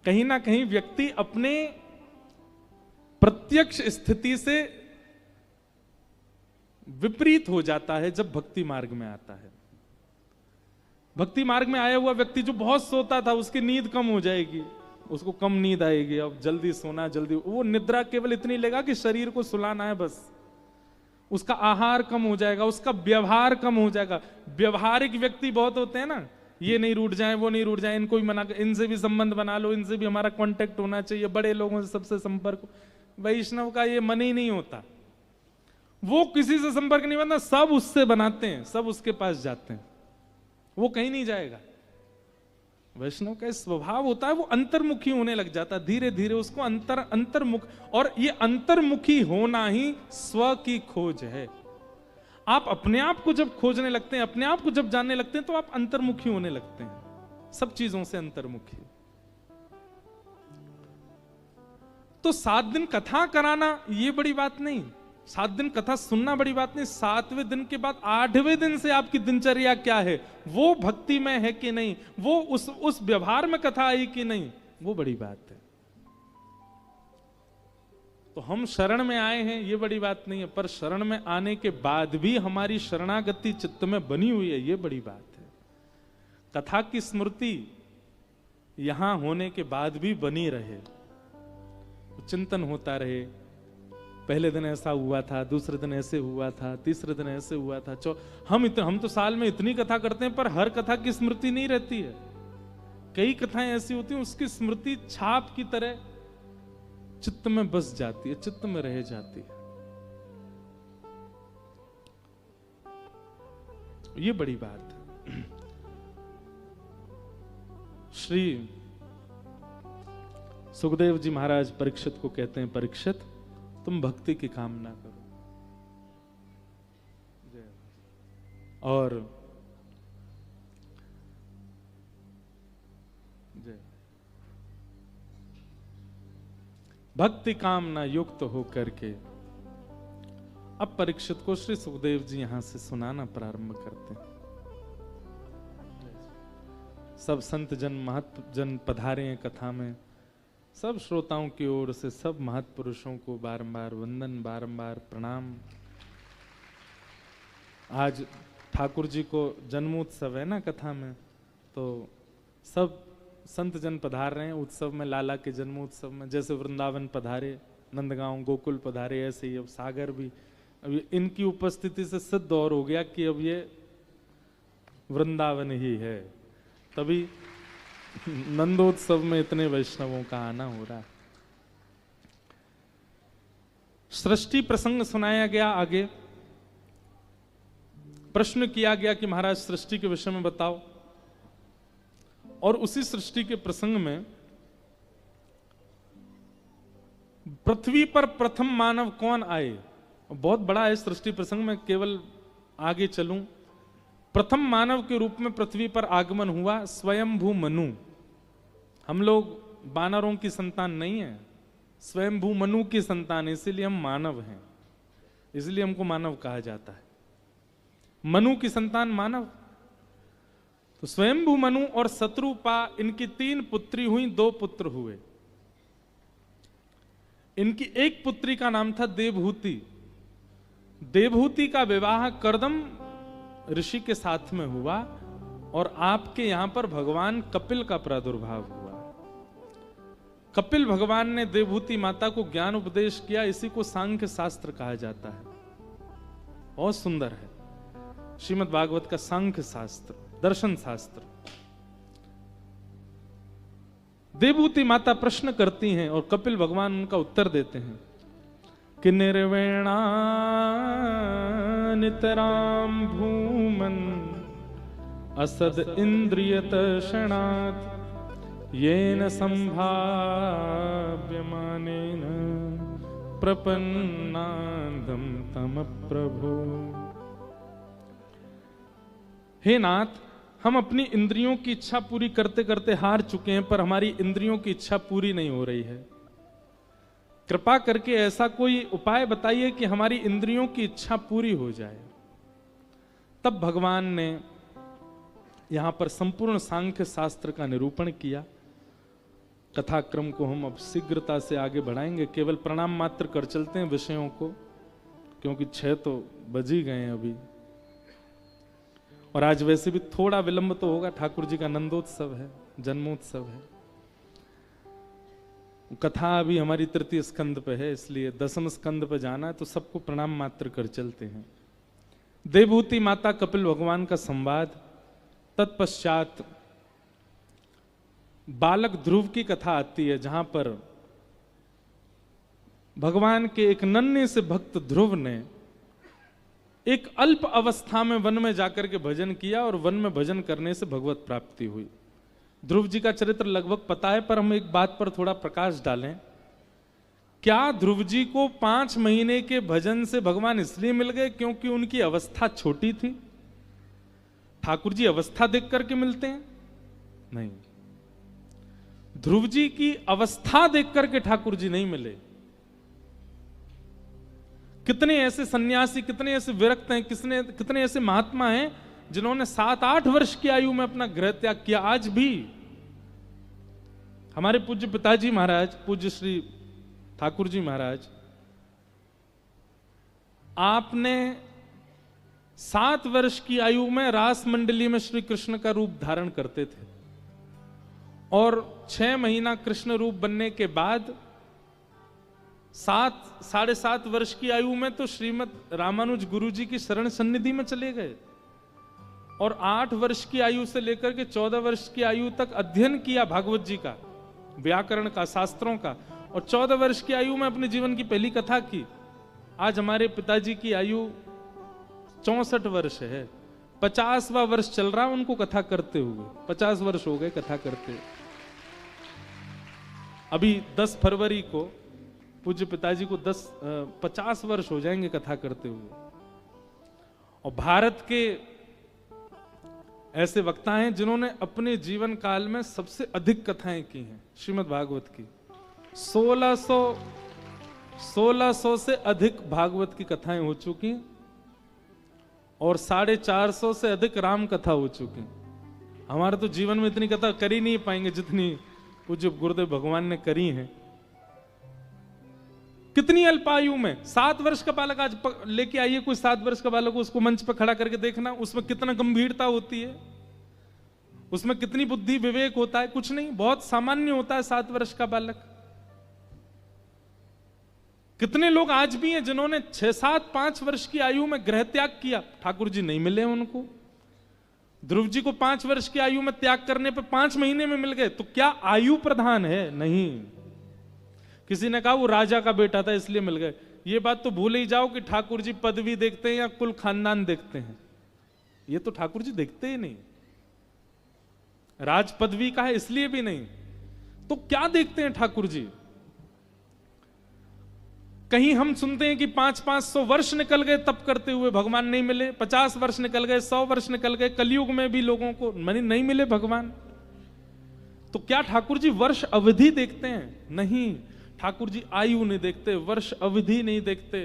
कहीं ना कहीं व्यक्ति अपने प्रत्यक्ष स्थिति से विपरीत हो जाता है जब भक्ति मार्ग में आता है। भक्ति मार्ग में आया हुआ व्यक्ति जो बहुत सोता था, उसकी नींद कम हो जाएगी, उसको कम नींद आएगी, अब जल्दी सोना, जल्दी, वो निद्रा केवल इतनी लेगा कि शरीर को सुलाना है बस, उसका आहार कम हो जाएगा, उसका व्यवहार कम हो जाएगा। व्यवहारिक व्यक्ति बहुत होते हैं ना, ये नहीं रूठ जाए, वो नहीं रूठ जाए, इनको भी मना, इनसे भी संबंध बना लो, इनसे भी हमारा कांटेक्ट होना चाहिए, बड़े लोगों से सबसे संपर्क। वैष्णव का ये मन ही नहीं होता, वो किसी से संपर्क नहीं बनता, सब उससे बनाते हैं, सब उसके पास जाते हैं, वो कहीं नहीं जाएगा। वैष्णव का स्वभाव होता है वो अंतर्मुखी होने लग जाता है, धीरे धीरे उसको अंतर्मुख, और ये अंतर्मुखी होना ही स्व की खोज है। आप अपने आप को जब खोजने लगते हैं, अपने आप को जब जानने लगते हैं, तो आप अंतर्मुखी होने लगते हैं, सब चीजों से अंतर्मुखी। तो 7 दिन कथा कराना ये बड़ी बात नहीं, 7 दिन कथा सुनना बड़ी बात नहीं, 7वें दिन के बाद 8वें दिन से आपकी दिनचर्या क्या है, वो भक्ति में है कि नहीं, वो उस व्यवहार में कथा आई कि नहीं, वो बड़ी बात है। तो हम शरण में आए हैं ये बड़ी बात नहीं है, पर शरण में आने के बाद भी हमारी शरणागति चित्त में बनी हुई है, ये बड़ी बात है। कथा की स्मृति यहां होने के बाद भी बनी रहे, चिंतन होता रहे, पहले दिन ऐसा हुआ था, दूसरे दिन ऐसे हुआ था, तीसरे दिन ऐसे हुआ था, हम तो साल में इतनी कथा करते हैं, पर हर कथा की स्मृति नहीं रहती है। कई कथाएं ऐसी होती हैं उसकी स्मृति छाप की तरह चित्त में बस जाती है, चित्त में रह जाती है, ये बड़ी बात है। श्री सुखदेव जी महाराज परीक्षित को कहते हैं, परीक्षित तुम भक्ति की कामना करो, और भक्ति कामना युक्त हो करके। अब परीक्षित को श्री सुखदेव जी यहां से सुनाना प्रारंभ करते हैं। सब संत जन महत्व जन पधारे हैं कथा में, सब श्रोताओं की ओर से सब महत्पुरुषों को बारंबार वंदन, बारंबार प्रणाम। आज ठाकुर जी को जन्मोत्सव है ना कथा में, तो सब संत जन पधार रहे हैं उत्सव में, लाला के जन्मोत्सव में। जैसे वृंदावन पधारे, नंदगांव गोकुल पधारे, ऐसे ही अब सागर भी, अब इनकी उपस्थिति से सिद्ध और हो गया कि अब ये वृंदावन ही है। तभी नंदोत्सव में इतने वैष्णवों का आना हो रहा है। सृष्टि प्रसंग सुनाया गया। आगे प्रश्न किया गया कि महाराज सृष्टि के विषय में बताओ, और उसी सृष्टि के प्रसंग में पृथ्वी पर प्रथम मानव कौन आए, बहुत बड़ा है सृष्टि प्रसंग में, केवल आगे चलूं। प्रथम मानव के रूप में पृथ्वी पर आगमन हुआ स्वयंभू मनु। हम लोग वानरों की संतान नहीं है, स्वयंभू मनु की संतान है, इसीलिए हम मानव हैं, इसलिए हमको मानव कहा जाता है। मनु की संतान मानव। तो स्वयंभू मनु और शत्रुपा, इनकी 3 पुत्री हुई, 2 पुत्र हुए। इनकी एक पुत्री का नाम था देवहूति। देवहूति का विवाह कर्दम ऋषि के साथ में हुआ, और आपके यहां पर भगवान कपिल का प्रादुर्भाव हुआ। कपिल भगवान ने देवहूति माता को ज्ञान उपदेश किया, इसी को सांख्य शास्त्र कहा जाता है। बहुत सुंदर है श्रीमद् भागवत का सांख्य शास्त्र, दर्शन शास्त्र। देवहूति माता प्रश्न करती हैं और कपिल भगवान उनका उत्तर देते हैं कि निर्वेणा नितराम भूमन असद इंद्रियत क्षणात् येन संभाव्यमानेन प्रपन्नादं तम प्रभु। हे नाथ, हम अपनी इंद्रियों की इच्छा पूरी करते करते हार चुके हैं, पर हमारी इंद्रियों की इच्छा पूरी नहीं हो रही है। कृपा करके ऐसा कोई उपाय बताइए कि हमारी इंद्रियों की इच्छा पूरी हो जाए। तब भगवान ने यहां पर संपूर्ण सांख्य शास्त्र का निरूपण किया। कथाक्रम को हम अब शीघ्रता से आगे बढ़ाएंगे, केवल प्रणाम मात्र कर चलते हैं विषयों को, क्योंकि 6 तो बज ही गए अभी, और आज वैसे भी थोड़ा विलंब तो होगा, ठाकुर जी का नंदोत्सव है, जन्मोत्सव है। कथा अभी हमारी 3य स्कंद पे है, इसलिए 10वें स्कंद पे जाना है, तो सबको प्रणाम मात्र कर चलते हैं। देवहूति माता कपिल भगवान का संवाद, तत्पश्चात बालक ध्रुव की कथा आती है, जहां पर भगवान के एक नन्हे से भक्त ध्रुव ने एक अल्प अवस्था में वन में जाकर के भजन किया, और वन में भजन करने से भगवत प्राप्ति हुई। ध्रुव जी का चरित्र लगभग पता है, पर हम एक बात पर थोड़ा प्रकाश डालें। क्या ध्रुव जी को 5 महीने के भजन से भगवान इसलिए मिल गए क्योंकि उनकी अवस्था छोटी थी? ठाकुर जी अवस्था देख करके मिलते हैं? नहीं, ध्रुव जी की अवस्था देख करके ठाकुर जी नहीं मिले। कितने ऐसे सन्यासी, कितने ऐसे विरक्त हैं, कितने ऐसे महात्मा हैं जिन्होंने 7-8 वर्ष की आयु में अपना गृह त्याग किया। आज भी हमारे पूज्य पिताजी महाराज, पूज्य श्री ठाकुर जी महाराज, आपने 7 वर्ष की आयु में रास मंडली में श्री कृष्ण का रूप धारण करते थे, और 6 महीना कृष्ण रूप बनने के बाद 7-7.5 वर्ष की आयु में तो श्रीमद रामानुज गुरु जी की शरण सन्निधि में चले गए, और 8 वर्ष की आयु से लेकर के 14 वर्ष की आयु तक अध्ययन किया भागवत जी का, व्याकरण का, शास्त्रों का, और 14 वर्ष की आयु में अपने जीवन की पहली कथा की। आज हमारे पिताजी की आयु 64 वर्ष है, 50वां वर्ष चल रहा उनको कथा करते हुए, 50 वर्ष हो गए कथा करते हुए। अभी 10 फरवरी को पूज्य पिताजी को 50 वर्ष हो जाएंगे कथा करते हुए। और भारत के ऐसे वक्ता हैं जिन्होंने अपने जीवन काल में सबसे अधिक कथाएं की हैं श्रीमद् भागवत की। 1600 से अधिक भागवत की कथाएं हो चुकी, और 450 से अधिक राम कथा हो चुकी। हमारे तो जीवन में इतनी कथा कर ही नहीं पाएंगे जितनी पूज्य गुरुदेव भगवान ने करी हैं। कितनी अल्पायु में 7 वर्ष का बालक, आज लेके आइए कोई 7 वर्ष का बालक, उसको मंच पर खड़ा करके देखना, उसमें कितना गंभीरता होती है, उसमें कितनी बुद्धि विवेक होता है। कुछ नहीं, बहुत सामान्य होता है 7 वर्ष का बालक। कितने लोग आज भी हैं जिन्होंने 6, 7, 5 वर्ष की आयु में गृह त्याग किया, ठाकुर जी नहीं मिले उनको। ध्रुव जी को 5 वर्ष की आयु में त्याग करने पर 5 महीने में मिल गए, तो क्या आयु प्रधान है? नहीं। किसी ने कहा वो राजा का बेटा था इसलिए मिल गए, ये बात तो भूल ही जाओ कि ठाकुर जी पदवी देखते हैं या कुल खानदान देखते हैं। ये तो ठाकुर जी देखते ही नहीं। राज पदवी का है इसलिए भी नहीं, तो क्या देखते हैं ठाकुर जी? कहीं हम सुनते हैं कि 500-500 वर्ष निकल गए तप करते हुए, भगवान नहीं मिले। 50 वर्ष निकल गए, 100 वर्ष निकल गए, कलयुग में भी लोगों को नहीं मिले भगवान। तो क्या ठाकुर जी वर्ष अवधि देखते हैं? नहीं, ठाकुर जी आयु नहीं देखते, वर्ष अवधि नहीं देखते।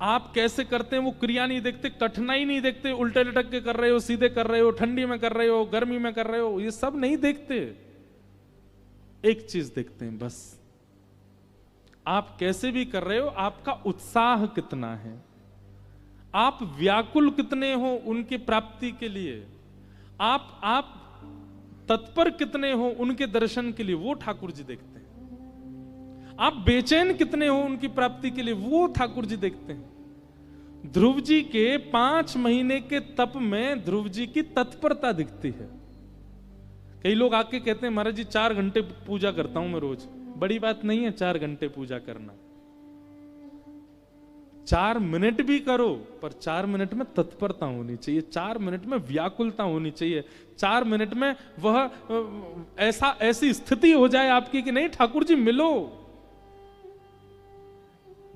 आप कैसे करते हैं वो क्रिया नहीं देखते, कठिनाई नहीं देखते, उल्टे लटक के कर रहे हो, सीधे कर रहे हो, ठंडी में कर रहे हो, गर्मी में कर रहे हो, ये सब नहीं देखते। एक चीज देखते हैं बस, आप कैसे भी कर रहे हो, आपका उत्साह कितना है, आप व्याकुल कितने हो उनकी प्राप्ति के लिए, आप तत्पर कितने हो उनके दर्शन के लिए, वो ठाकुर जी देखते हैं। आप बेचैन कितने हो उनकी प्राप्ति के लिए, वो ठाकुर जी देखते हैं। ध्रुव जी के 5 महीने के तप में ध्रुव जी की तत्परता दिखती है। कई लोग आके कहते हैं महाराज जी 4 घंटे पूजा करता हूं मैं रोज। बड़ी बात नहीं है 4 घंटे पूजा करना, 4 मिनट भी करो, पर 4 मिनट में तत्परता होनी चाहिए, 4 मिनट में व्याकुलता होनी चाहिए, 4 मिनट में वह ऐसी स्थिति हो जाए आपकी कि नहीं ठाकुर जी मिलो।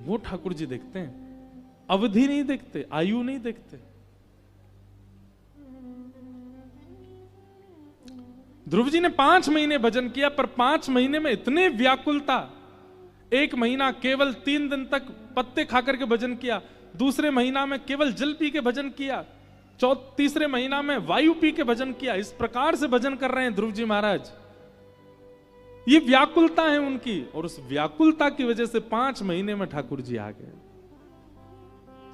वो ठाकुर जी देखते हैं, अवधि नहीं देखते, आयु नहीं देखते। ध्रुव जी ने 5 महीने भजन किया, पर 5 महीने में इतने व्याकुलता। 1 महीना केवल 3 दिन तक पत्ते खाकर के भजन किया, दूसरे महीना में केवल जल पी के भजन किया, तीसरे महीना में वायु पी के भजन किया। इस प्रकार से भजन कर रहे हैं ध्रुव जी महाराज। ये व्याकुलता है उनकी, और उस व्याकुलता की वजह से 5 महीने में ठाकुर जी आ गए।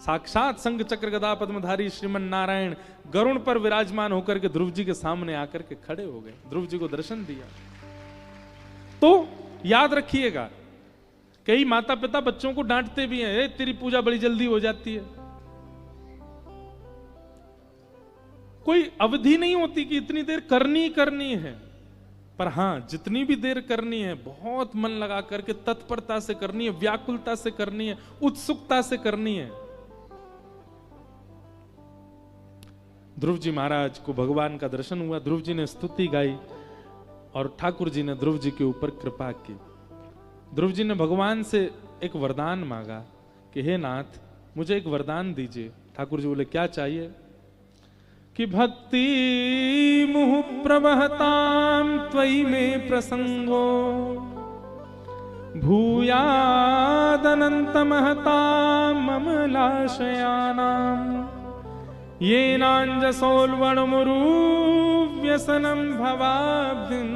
साक्षात संग चक्र गदा पद्मधारी श्रीमन नारायण गरुण पर विराजमान होकर के ध्रुव जी के सामने आकर के खड़े हो गए, ध्रुव जी को दर्शन दिया। तो याद रखिएगा, कई माता पिता बच्चों को डांटते भी हैं, तेरी पूजा बड़ी जल्दी हो जाती है। कोई अवधि नहीं होती कि इतनी देर करनी है, पर हां जितनी भी देर करनी है बहुत मन लगा करके तत्परता से करनी है, व्याकुलता से करनी है, उत्सुकता से करनी है। ध्रुव जी महाराज को भगवान का दर्शन हुआ, ध्रुव जी ने स्तुति गाई और ठाकुर जी ने ध्रुव जी के ऊपर कृपा की। ध्रुव जी ने भगवान से एक वरदान मांगा कि हे नाथ मुझे एक वरदान दीजिए। ठाकुर जी बोले क्या चाहिए? कि भक्ति मुहु प्रवहताम त्वयि में प्रसंगो भूयादनंत महताम अमलाशयानाम येनांजसोल्वणमुरु व्यसनम भवाब्धिं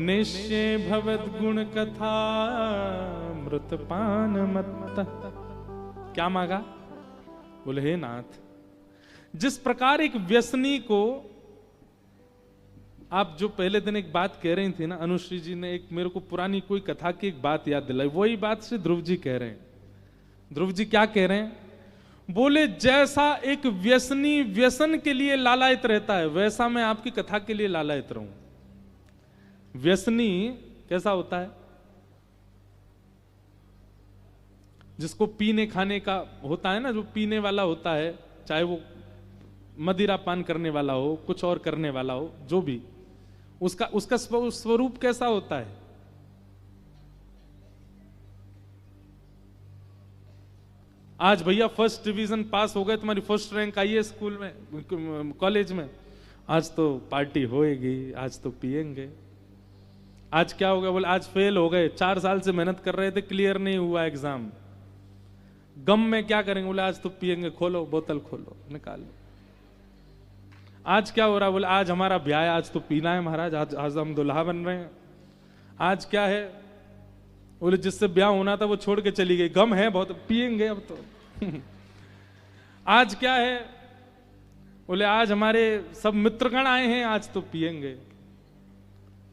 निश्चय भवद गुण कथा मृतपान मत्त। क्या मांगा? बोले हे नाथ, जिस प्रकार एक व्यसनी को, आप जो पहले दिन एक बात कह रही थी ना, अनुश्री जी ने एक मेरे को पुरानी कोई कथा की एक बात याद दिलाई, वही बात से ध्रुव जी कह रहे हैं। ध्रुव जी क्या कह रहे हैं? बोले जैसा एक व्यसनी व्यसन के लिए लालायित रहता है, वैसा मैं आपकी कथा के लिए लालायित रहूं। व्यसनी कैसा होता है? जिसको पीने खाने का होता है ना, जो पीने वाला होता है, चाहे वो मदिरा पान करने वाला हो, कुछ और करने वाला हो, जो भी, उसका स्वरूप कैसा होता है? आज भैया फर्स्ट डिवीजन पास हो गए, तुम्हारी फर्स्ट रैंक आई है स्कूल में, कॉलेज में, आज तो पार्टी होएगी, आज तो पिएंगे। आज क्या हो गया? बोले आज फेल हो गए, 4 साल से मेहनत कर रहे थे, क्लियर नहीं हुआ एग्जाम। गम में क्या करेंगे? बोले आज तो पिएंगे, खोलो बोतल, खोलो निकालो। आज क्या हो रहा है? बोले आज हमारा ब्याह है, आज तो पीना है महाराज, आज हम दुल्हा बन रहे हैं। आज क्या है? बोले जिससे ब्याह होना था वो छोड़ के चली गई, गम है बहुत, पिएंगे अब तो। आज क्या है, बोले आज हमारे सब मित्रगण आए हैं, आज तो पिएंगे,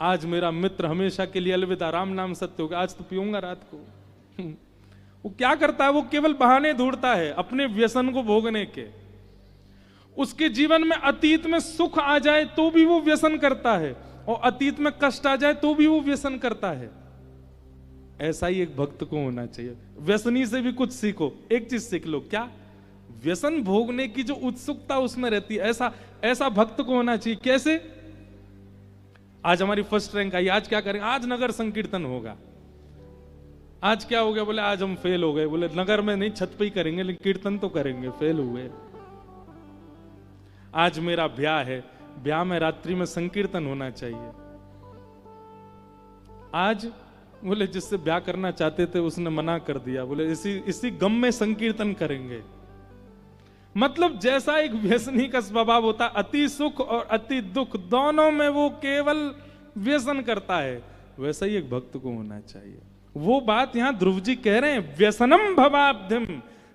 आज मेरा मित्र हमेशा के लिए अलविदा, राम नाम सत्य हो गया, आज तो पीऊंगा रात को। वो क्या करता है, वो केवल बहाने ढूंढता है अपने व्यसन को भोगने के। उसके जीवन में अतीत में सुख आ जाए तो भी वो व्यसन करता है, और अतीत में कष्ट आ जाए तो भी वो व्यसन करता है। ऐसा ही एक भक्त को होना चाहिए। व्यसनी से भी कुछ सीखो, एक चीज सीख लो, क्या? व्यसन भोगने की जो उत्सुकता उसमें रहती है, ऐसा भक्त को होना चाहिए। कैसे? आज हमारी फर्स्ट रैंक आई, आज क्या करेंगे? आज नगर संकीर्तन होगा। आज क्या हो गया? बोले आज हम फेल हो गए। बोले नगर में नहीं, छत पे ही करेंगे, लेकिन कीर्तन तो करेंगे, फेल हुए। आज मेरा ब्याह है, ब्याह में रात्रि में संकीर्तन होना चाहिए। आज बोले जिससे ब्याह करना चाहते थे उसने मना कर दिया, बोले इसी गम में संकीर्तन करेंगे। मतलब जैसा एक व्यसनी का स्वभाव होता है, अति सुख और अति दुख दोनों में वो केवल व्यसन करता है, वैसा ही एक भक्त को होना चाहिए। वो बात यहां ध्रुव जी कह रहे हैं, व्यसनम भवाब्धिम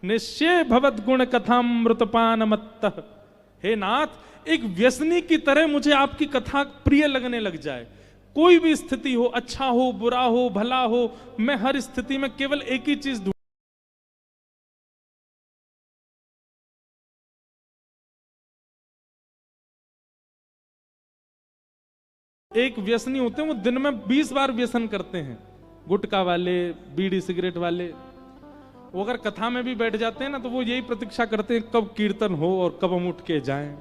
निश्चय भवद गुण कथामृतपान मत्तः। हे नाथ, एक व्यसनी की तरह मुझे आपकी कथा प्रिय लगने लग जाए। कोई भी स्थिति हो, अच्छा हो, बुरा हो, भला हो, मैं हर स्थिति में केवल एक ही चीज ढूंढ। एक व्यसनी होते हैं, वो दिन में 20 बार व्यसन करते हैं। गुटखा वाले, बीड़ी सिगरेट वाले, वो अगर कथा में भी बैठ जाते हैं ना, तो वो यही प्रतीक्षा करते हैं कब कीर्तन हो और कब हम उठ के जाएं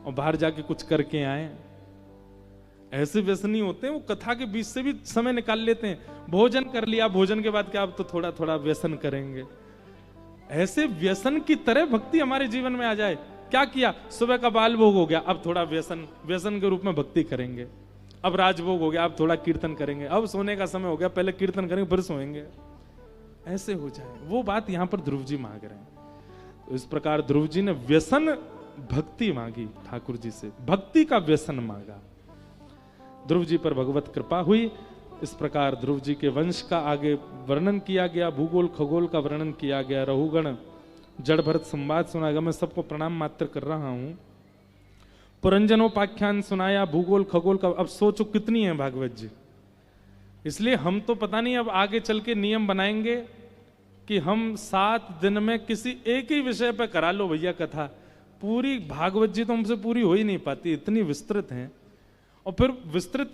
और बाहर जाके कुछ करके आए। ऐसे व्यसनी होते हैं, वो कथा के बीच से भी समय निकाल लेते हैं। भोजन कर लिया, भोजन के बाद क्या, अब तो थोड़ा थोड़ा व्यसन करेंगे। ऐसे व्यसन की तरह भक्ति हमारे जीवन में आ जाए। क्या किया? सुबह का बाल भोग हो गया, अब थोड़ा व्यसन के रूप में भक्ति करेंगे। अब राजभोग हो गया, अब थोड़ा कीर्तन करेंगे। अब सोने का समय हो गया, पहले कीर्तन करेंगे फिर सोएंगे। ऐसे हो जाए, वो बात यहां पर ध्रुव जी मांग रहे हैं। तो इस प्रकार ध्रुव जी ने व्यसन भक्ति मांगी ठाकुर जी से, भक्ति का व्यसन मांगा। ध्रुव जी पर भगवत कृपा हुई। इस प्रकार ध्रुव जी के वंश का आगे वर्णन किया गया, भूगोल खगोल का वर्णन किया गया, रहुगण जड़ भरत संवाद सुनाया गया। मैं सबको प्रणाम मात्र कर रहा हूं। पुरंजनोपाख्यान सुनाया, भूगोल खगोल का। अब सोचो कितनी है भागवत जी। इसलिए हम तो पता नहीं, अब आगे चल के नियम बनाएंगे कि हम 7 दिन में किसी एक ही विषय पर करा लो भैया कथा। पूरी भागवत जी तो हमसे पूरी हो ही नहीं पाती, इतनी विस्तृत है। और फिर विस्तृत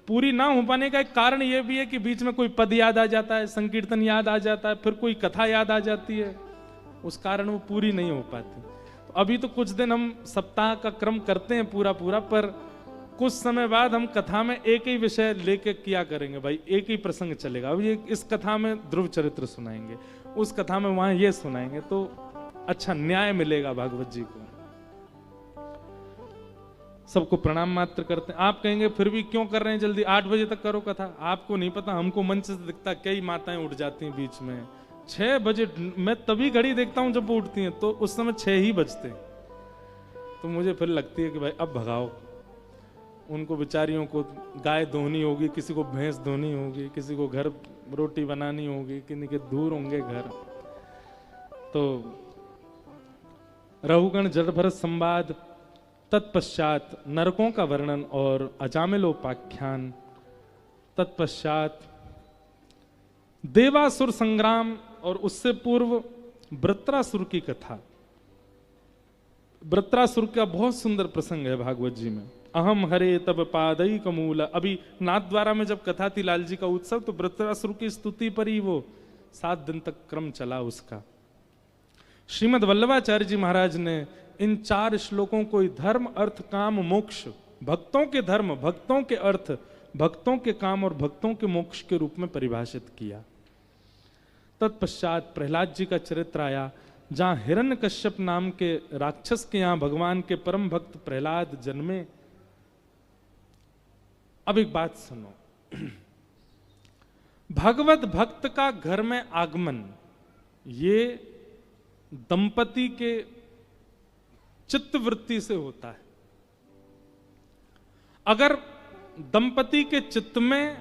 पूरी ना हो पाने का एक कारण यह भी है कि बीच में कोई पद याद आ जाता है, संकीर्तन याद आ जाता है, फिर कोई कथा याद आ जाती है, उस कारण वो पूरी नहीं हो पाती। तो अभी तो कुछ दिन हम सप्ताह का क्रम करते हैं पूरा, पर कुछ समय बाद हम कथा में एक ही विषय लेके किया करेंगे भाई, एक ही प्रसंग चलेगा। अब ये इस कथा में ध्रुव चरित्र सुनाएंगे, उस कथा में वहां ये सुनाएंगे, तो अच्छा न्याय मिलेगा भागवत जी को। सबको प्रणाम मात्र करते हैं। आप कहेंगे फिर भी क्यों कर रहे हैं जल्दी, 8 बजे तक करो कथा। आपको नहीं पता, हमको मंच से दिखता कई माताएं उठ जाती हैं बीच में 6 बजे। मैं तभी घड़ी देखता हूं जब वो उठती हैं, तो उस समय 6 ही बजते हैं। तो मुझे फिर लगती है कि भाई अब भगाओ उनको, बेचारियों को गाय धोनी होगी, किसी को भैंस धोनी होगी, किसी को घर रोटी बनानी होगी, किन्हीं के दूर होंगे घर। तो रहुगण जड़ भरत संवाद, तत्पश्चात नरकों का वर्णन और अजामिलोपाख्यान, तत्पश्चात देवासुर संग्राम और उससे पूर्व वृत्रासुर की कथा। वृत्रासुर का बहुत सुंदर प्रसंग है भागवत जी में। अहम हरे तब पादई कमूल। अभी नाथद्वारा में जब कथा थी लाल जी का उत्सव, तो वृत्रासुर की स्तुति पर ही वो 7 दिन तक क्रम चला उसका। श्रीमद् वल्लभाचार्य जी महाराज ने इन 4 श्लोकों को धर्म अर्थ काम मोक्ष, भक्तों के धर्म, भक्तों के अर्थ, भक्तों के काम और भक्तों के मोक्ष के रूप में परिभाषित किया। तत्पश्चात प्रहलाद जी का चरित्र आया, जहां हिरण्यकश्यप नाम के राक्षस के यहां भगवान के परम भक्त प्रहलाद जन्मे। अब एक बात सुनो, भगवत भक्त का घर में आगमन ये दंपति के चित्तवृत्ति से होता है। अगर दंपति के चित्त में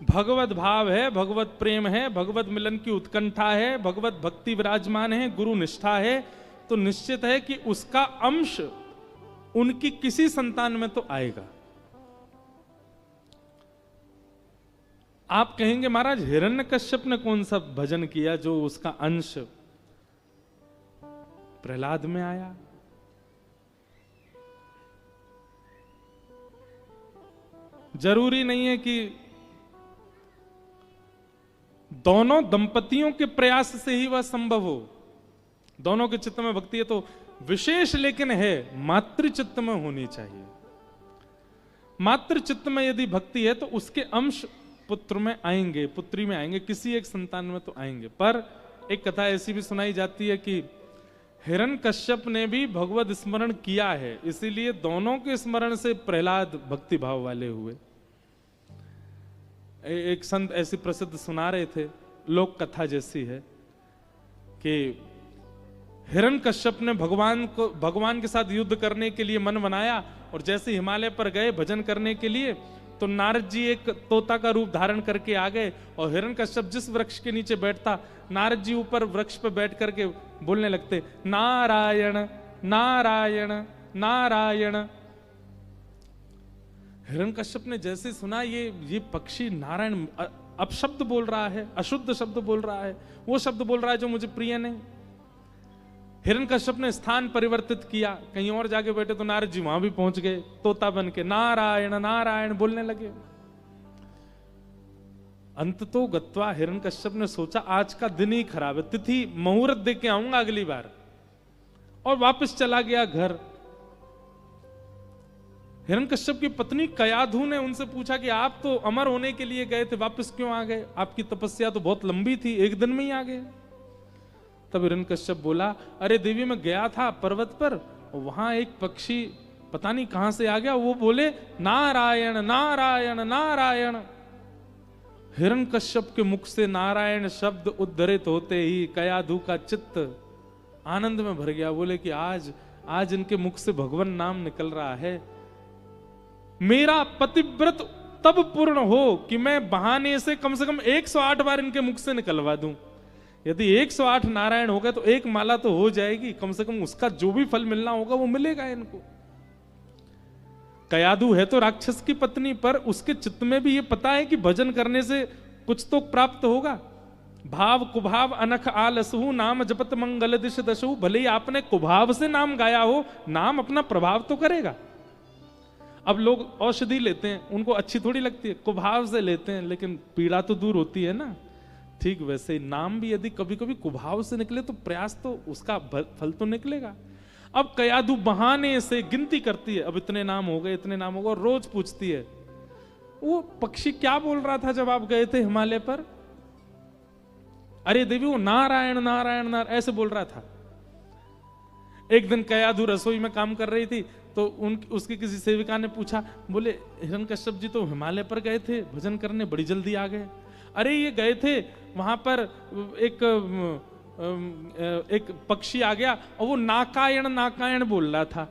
भगवत भाव है, भगवत प्रेम है, भगवत मिलन की उत्कंठा है, भगवत भक्ति विराजमान है, गुरु निष्ठा है, तो निश्चित है कि उसका अंश उनकी किसी संतान में तो आएगा। आप कहेंगे महाराज हिरण्यकश्यप ने कौन सा भजन किया जो उसका अंश प्रहलाद में आया? जरूरी नहीं है कि दोनों दंपतियों के प्रयास से ही वह संभव हो। दोनों के चित्त में भक्ति है तो विशेष लेकिन है मातृ चित्त में होनी चाहिए। मातृ चित्त में यदि भक्ति है तो उसके अंश पुत्र में आएंगे, पुत्री में आएंगे, किसी एक संतान में तो आएंगे। पर एक कथा ऐसी भी सुनाई जाती है कि हिरण्यकश्यप ने भी भगवत स्मरण किया है, इसीलिए दोनों के स्मरण से प्रहलाद भक्ति भाव वाले हुए। एक संत ऐसी प्रसिद्ध सुना रहे थे, लोक कथा जैसी है, कि हिरण्यकश्यप ने भगवान के साथ युद्ध करने के लिए मन बनाया और जैसे हिमालय पर गए भजन करने के लिए तो नारद जी एक तोता का रूप धारण करके आ गए और हिरण्यकश्यप जिस वृक्ष के नीचे बैठता, नारद जी ऊपर वृक्ष पर बैठ करके बोलने लगते नारायण नारायण नारायण। हिरण्यकश्यप ने जैसे सुना ये पक्षी नारायण अपशब्द बोल रहा है, अशुद्ध शब्द बोल रहा है, वो शब्द बोल रहा है जो मुझे प्रिय नहीं। हिरण्यकश्यप ने स्थान परिवर्तित किया, कहीं और जाके बैठे तो नारद जी वहां भी पहुंच गए, तोता बन के नारायण नारायण बोलने लगे। अंत तो गत्वा हिरण्यकश्यप ने सोचा आज का दिन ही खराब है, तिथि मुहूर्त देख के आऊंगा अगली बार, और वापस चला गया घर। हिरण्यकश्यप की पत्नी कयाधु ने उनसे पूछा कि आप तो अमर होने के लिए गए थे, वापस क्यों आ गए? आपकी तपस्या तो बहुत लंबी थी, एक दिन में ही आ गए। तब हिरण्यकश्यप बोला, अरे देवी मैं गया था पर्वत पर, वहां एक पक्षी पता नहीं कहां से आ गया, वो बोले नारायण नारायण नारायण। हिरण्यकश्यप के मुख से नारायण शब्द उद्धरित होते ही कयाधु का चित्त आनंद में भर गया। बोले कि आज इनके मुख से भगवान नाम निकल रहा है, मेरा पतिव्रत तब पूर्ण हो कि मैं बहाने से कम 108 बार इनके मुख से निकलवा दूं। यदि 108 नारायण होगा तो एक माला तो हो जाएगी, कम से कम उसका जो भी फल मिलना होगा वो मिलेगा इनको। कयाधु है तो राक्षस की पत्नी, पर उसके चित्त में भी ये पता है कि भजन करने से कुछ तो प्राप्त होगा। भाव कुभाव अनख आलसहु नाम जपत मंगल दिश दशहु। भले ही आपने कुभाव से नाम गाया हो, नाम अपना प्रभाव तो करेगा। अब लोग औषधि लेते हैं, उनको अच्छी थोड़ी लगती है, कुभाव से लेते हैं, लेकिन पीड़ा तो दूर होती है ना। ठीक वैसे ही नाम भी यदि कभी कभी कुभाव से निकले तो प्रयास तो उसका फल तो निकलेगा। अब कयाधु बहाने से गिनती करती है, अब इतने नाम हो गए, इतने नाम हो गए, और रोज पूछती है वो पक्षी क्या बोल रहा था जब आप गए थे हिमालय पर? अरे देवी वो नारायण नारायण नारायण ऐसे बोल रहा था। एक दिन कयाधु रसोई में काम कर रही थी तो उसकी किसी सेविका ने पूछा, बोले हिरण्यकश्यप जी तो हिमालय पर गए थे भजन करने, बड़ी जल्दी आ गए। अरे ये गए थे वहां पर एक पक्षी आ गया और वो नाकायण नाकायण बोल रहा था,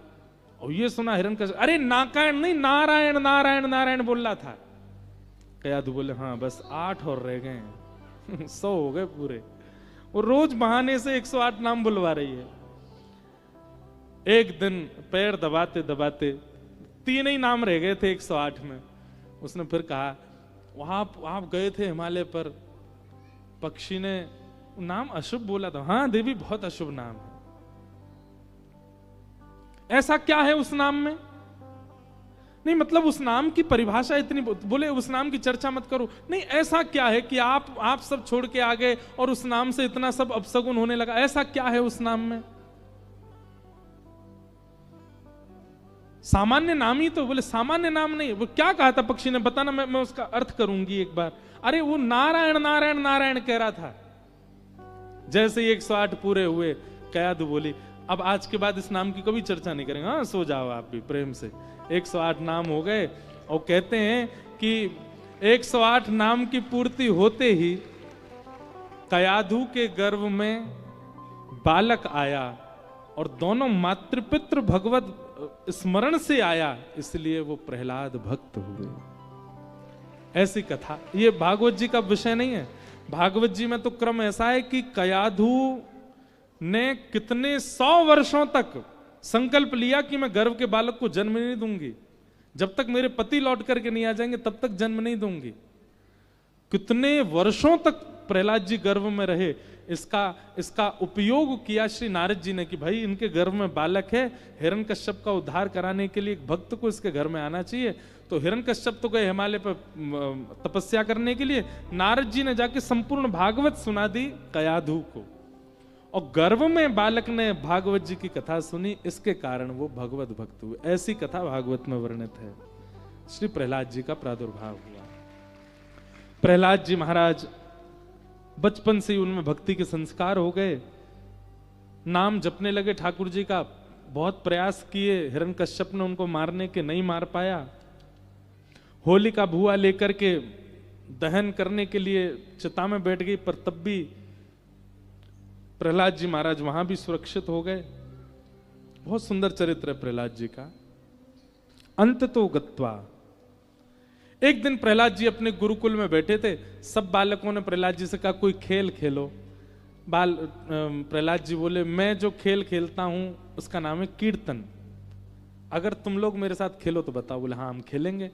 और ये सुना हिरण्यकश्यप, अरे नाकायण नहीं नारायण नारायण नारायण बोल रहा था। कयाधु बोले हाँ बस 8 और रह गए 100 हो गए पूरे। वो रोज बहाने से 108 नाम बुलवा रही है। एक दिन पैर दबाते दबाते 3 ही नाम रह गए थे 108 में। उसने फिर कहा वहां आप गए थे हिमालय पर, पक्षी ने नाम अशुभ बोला था। हाँ देवी बहुत अशुभ नाम है। ऐसा क्या है उस नाम में? नहीं मतलब उस नाम की परिभाषा इतनी, बोले उस नाम की चर्चा मत करो। नहीं ऐसा क्या है कि आप सब छोड़ के आ गए और उस नाम से इतना सब अपशगुन होने लगा? ऐसा क्या है उस नाम में? सामान्य नाम ही तो। बोले सामान्य नाम नहीं। वो क्या कहा था पक्षी ने बताना, मैं उसका अर्थ करूंगी एक बार। अरे वो नारायण नारायण नारायण कह रहा था। जैसे ही 108 पूरे हुए कयाधु बोली अब आज के बाद इस नाम की कभी चर्चा नहीं करेंगे। हाँ सो जाओ आप भी प्रेम से। 108 नाम हो गए और कहते हैं कि 108 नाम की पूर्ति होते ही कयाधु के गर्भ में बालक आया और दोनों मातृपितृ भगवत स्मरण से आया, इसलिए वो प्रहलाद भक्त हुए। ऐसी कथा, ये भागवत जी का विषय नहीं है। भागवत जी में तो क्रम ऐसा है कि कयाधु ने कितने 100 वर्षों तक संकल्प लिया कि मैं गर्भ के बालक को जन्म नहीं दूंगी, जब तक मेरे पति लौट करके नहीं आ जाएंगे तब तक जन्म नहीं दूंगी। कितने वर्षों तक प्रहलाद जी गर्भ में रहे, इसका उपयोग किया श्री नारद जी ने कि भाई इनके गर्भ में बालक है, हिरण्यकश्यप का उद्धार कराने के लिए एक भक्त को इसके घर में आना चाहिए। तो हिरण्यकश्यप तो गए हिमालय पर तपस्या करने के लिए, नारद जी ने जाके संपूर्ण भागवत सुना दी कयाधु को, और गर्भ में बालक ने भागवत जी की कथा सुनी, इसके कारण वो भगवत भक्त हुए। ऐसी कथा भागवत में वर्णित है। श्री प्रहलाद जी का प्रादुर्भाव हुआ। प्रहलाद जी महाराज बचपन से ही उनमें भक्ति के संस्कार हो गए, नाम जपने लगे ठाकुर जी का। बहुत प्रयास किए, हिरण्यकश्यप ने उनको मारने के नहीं मार पाया। होली का भुआ लेकर के दहन करने के लिए चिता में बैठ गई, पर तब भी प्रहलाद जी महाराज वहां भी सुरक्षित हो गए। बहुत सुंदर चरित्र है प्रहलाद जी का। अंत तो गत्वा, एक दिन प्रहलाद जी अपने गुरुकुल में बैठे थे, सब बालकों ने प्रहलाद जी से कहा कोई खेल खेलो। प्रहलाद जी बोले मैं जो खेल खेलता हूं उसका नाम है कीर्तन, अगर तुम लोग मेरे साथ खेलो तो बताओ। बोले हाँ हम खेलेंगे।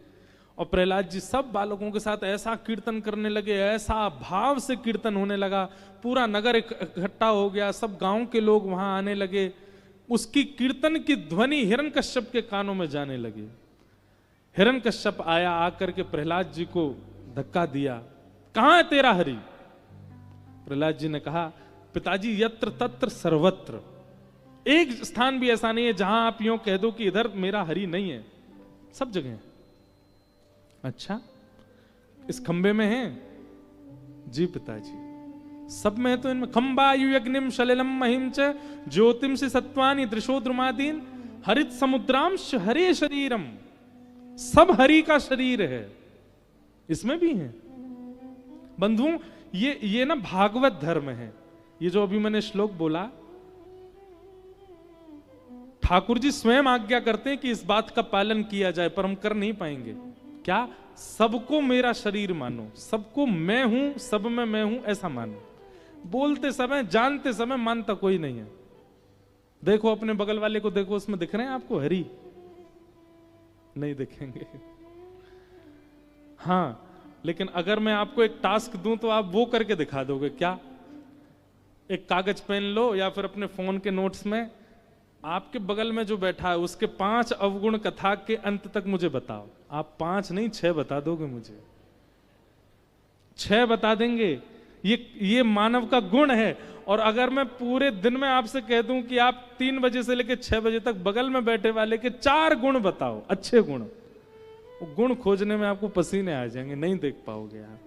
और प्रहलाद जी सब बालकों के साथ ऐसा कीर्तन करने लगे, ऐसा भाव से कीर्तन होने लगा, पूरा नगर इकट्ठा हो गया, सब गांव के लोग वहां आने लगे। उसकी कीर्तन की ध्वनि हिरण्यकश्यप के कानों में जाने लगी। हिरण्यकश्यप आया, आकर के प्रहलाद जी को धक्का दिया, कहां है तेरा हरि? प्रहलाद जी ने कहा पिताजी यत्र तत्र सर्वत्र, एक स्थान भी ऐसा नहीं है जहां आप यूं कह दो कि इधर मेरा हरि नहीं है, सब जगह है। अच्छा, इस खंबे में है? जी पिताजी सब में है। तो इनमें खंबायु यज्ञिम शलिलम महिम च ज्योतिम से सत्वानी दृशो द्रुमादीन हरित समुद्रांश हरे शरीरम, सब हरि का शरीर है, इसमें भी है। बंधुओं ये ना भागवत धर्म है। ये जो अभी मैंने श्लोक बोला, ठाकुर जी स्वयं आज्ञा करते हैं कि इस बात का पालन किया जाए, पर हम कर नहीं पाएंगे। क्या? सबको मेरा शरीर मानो, सबको मैं हूं, सब में मैं हूं ऐसा मानो। बोलते समय, जानते समय मानता कोई नहीं है। देखो अपने बगल वाले को देखो, उसमें दिख रहे हैं आपको हरि? नहीं दिखेंगे। हां, लेकिन अगर मैं आपको एक टास्क दूं तो आप वो करके दिखा दोगे क्या? एक कागज पेन लो या फिर अपने फोन के नोट्स में आपके बगल में जो बैठा है उसके 5 अवगुण कथा के अंत तक मुझे बताओ। आप 5 नहीं 6 बता दोगे मुझे, 6 बता देंगे। ये मानव का गुण है। और अगर मैं पूरे दिन में आपसे कह दूं कि आप 3 बजे से लेकर 6 बजे तक बगल में बैठे वाले के 4 गुण बताओ, अच्छे गुण, वो गुण खोजने में आपको पसीने आ जाएंगे, नहीं देख पाओगे आप।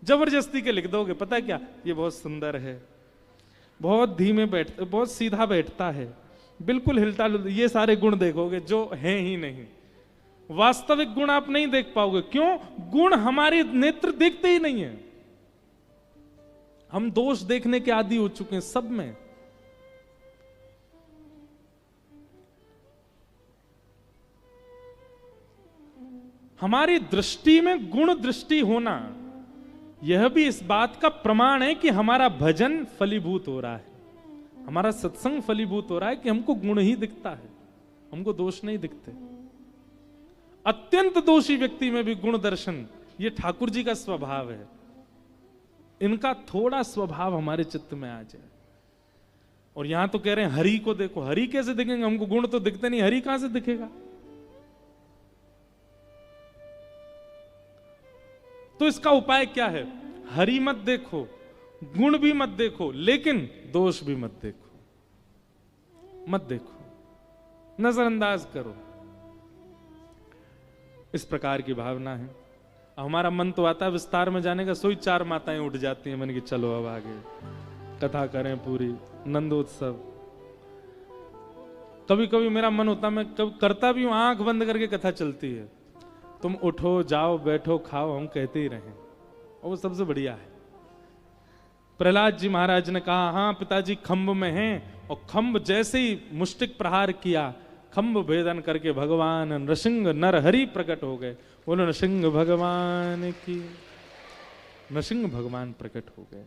जबरदस्ती के लिख दोगे, पता है क्या? ये बहुत सुंदर है, बहुत धीमे बैठता, बहुत सीधा बैठता है, बिल्कुल हिलता, ये सारे गुण देखोगे जो हैं ही नहीं। वास्तविक गुण आप नहीं देख पाओगे। क्यों? गुण हमारे नेत्र देखते ही नहीं है। हम दोष देखने के आदी हो चुके हैं सब में। हमारी दृष्टि में गुण दृष्टि होना, यह भी इस बात का प्रमाण है कि हमारा भजन फलीभूत हो रहा है, हमारा सत्संग फलीभूत हो रहा है कि हमको गुण ही दिखता है, हमको दोष नहीं दिखते। अत्यंत दोषी व्यक्ति में भी गुण दर्शन, ये ठाकुर जी का स्वभाव है। इनका थोड़ा स्वभाव हमारे चित्त में आ जाए। और यहां तो कह रहे हैं हरि को देखो। हरि कैसे दिखेंगे? हमको गुण तो दिखते नहीं, हरि कहां से दिखेगा? तो इसका उपाय क्या है? हरि मत देखो, गुण भी मत देखो, लेकिन दोष भी मत देखो, मत देखो, नजरअंदाज करो। इस प्रकार की भावना है। हमारा मन तो आता है विस्तार में जाने का, सोई 4 माताएं उठ जाती हैं मन की, चलो अब आगे कथा करें पूरी, नंदोत्सव। कभी कभी मेरा मन होता, मैं कभी करता भी हूं, आंख बंद करके कथा चलती है, तुम उठो जाओ बैठो खाओ, हम कहते ही रहें, और वो सबसे बढ़िया है। प्रहलाद जी महाराज ने कहा हाँ पिताजी खंभ में हैं, और खंभ जैसे ही मुष्टिक प्रहार किया, खंभ भेदन करके भगवान नृसिंह नर हरि प्रकट हो गए। बोलो नृसिंह भगवान की। नृसिंह भगवान प्रकट हो गए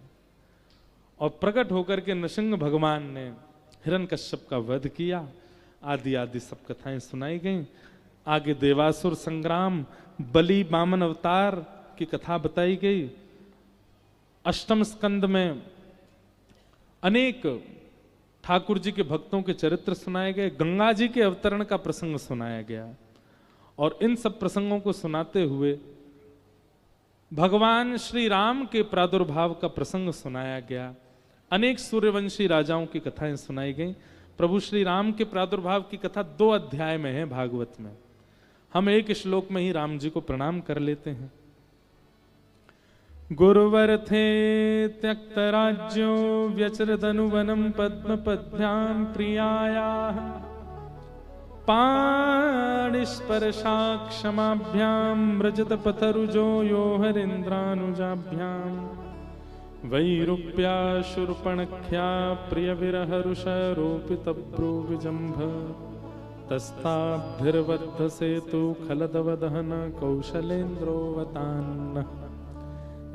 और प्रकट होकर के नृसिंह भगवान ने हिरण्यकश्यप का वध किया। आदि आदि सब कथाएं सुनाई गईं। आगे देवासुर संग्राम, बलि वामन अवतार की कथा बताई गई। अष्टम स्कंद में अनेक ठाकुर जी के भक्तों के चरित्र सुनाए गए। गंगा जी के अवतरण का प्रसंग सुनाया गया और इन सब प्रसंगों को सुनाते हुए भगवान श्री राम के प्रादुर्भाव का प्रसंग सुनाया गया। अनेक सूर्यवंशी राजाओं की कथाएं सुनाई गई। प्रभु श्री राम के प्रादुर्भाव की कथा 2 अध्याय में है भागवत में। हम एक श्लोक में ही राम जी को प्रणाम कर लेते हैं। गुरुवर थे त्यक्त राज्यो व्यचरदनुवनम पद्म पद्भ्याम प्रियाया पाणिस्पर्शा क्षमाभ्याम रजत पथरुजो यो हरेन्द्रानुजाभ्याम वैरूप्या शूर्पणख्या प्रिय विरहरुष रोपित ब्रूविजंभ तस्ताभिर्बद्ध सेतु खलदवदहन कौशलेन्द्रोवतान्न।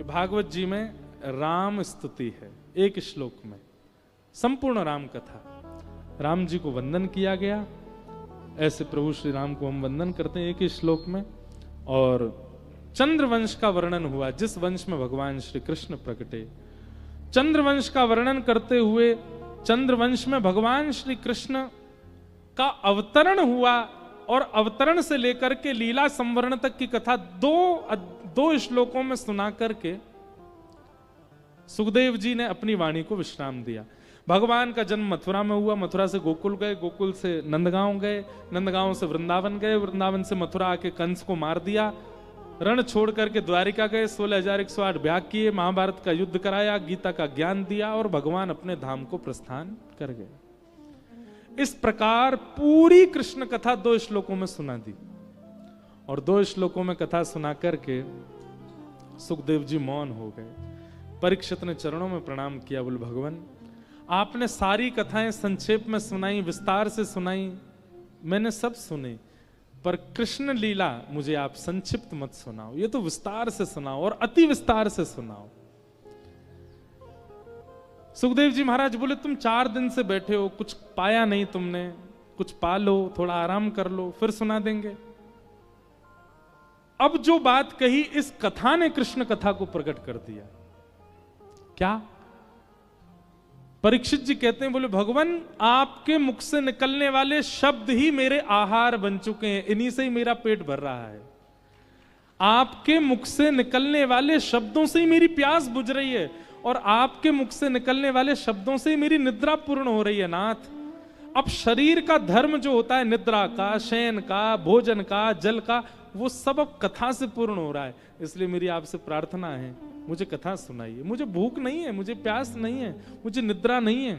भागवत जी में राम स्तुति है एक श्लोक में, संपूर्ण राम कथा। राम जी को वंदन किया गया। ऐसे प्रभु श्री राम को हम वंदन करते हैं एक ही श्लोक में। और चंद्रवंश का वर्णन हुआ, जिस वंश में भगवान श्री कृष्ण प्रकटे। चंद्रवंश का वर्णन करते हुए चंद्रवंश में भगवान श्री कृष्ण का अवतरण हुआ और अवतरण से लेकर के लीला संवरण तक की कथा दो श्लोकों में सुना करके सुखदेव जी ने अपनी वाणी को विश्राम दिया। भगवान का जन्म मथुरा में हुआ, मथुरा से गोकुल गए, गोकुल से नंदगांव गए, नंदगांव से वृंदावन गए, वृंदावन से मथुरा आके कंस को मार दिया, रण छोड़ करके द्वारिका गए, 16,108 व्याग किए, महाभारत का युद्ध कराया, गीता का ज्ञान दिया और भगवान अपने धाम को प्रस्थान कर गए। इस प्रकार पूरी कृष्ण कथा 2 श्लोकों में सुना दी और 2 श्लोकों में कथा सुना करके सुखदेव जी मौन हो गए। परीक्षित ने चरणों में प्रणाम किया। बोले भगवान, आपने सारी कथाएं संक्षेप में सुनाई, विस्तार से सुनाई, मैंने सब सुने, पर कृष्ण लीला मुझे आप संक्षिप्त मत सुनाओ, ये तो विस्तार से सुनाओ और अति विस्तार से सुनाओ। सुखदेव जी महाराज बोले, तुम 4 दिन से बैठे हो, कुछ पाया नहीं तुमने, कुछ पा लो, थोड़ा आराम कर लो, फिर सुना देंगे। अब जो बात कही इस कथा ने कृष्ण कथा को प्रकट कर दिया। क्या? परीक्षित जी कहते हैं, बोले भगवान, आपके मुख से निकलने वाले शब्द ही मेरे आहार बन चुके हैं, इन्हीं से ही मेरा पेट भर रहा है। आपके मुख से निकलने वाले शब्दों से ही मेरी प्यास बुझ रही है और आपके मुख से निकलने वाले शब्दों से ही मेरी निद्रा पूर्ण हो रही है नाथ। अब शरीर का धर्म जो होता है, निद्रा का, शयन का, भोजन का, जल का, वो सब अब कथा से पूर्ण हो रहा है। इसलिए मेरी आपसे प्रार्थना है, मुझे कथा सुनाइए। मुझे भूख नहीं है, मुझे प्यास नहीं है, मुझे निद्रा नहीं है।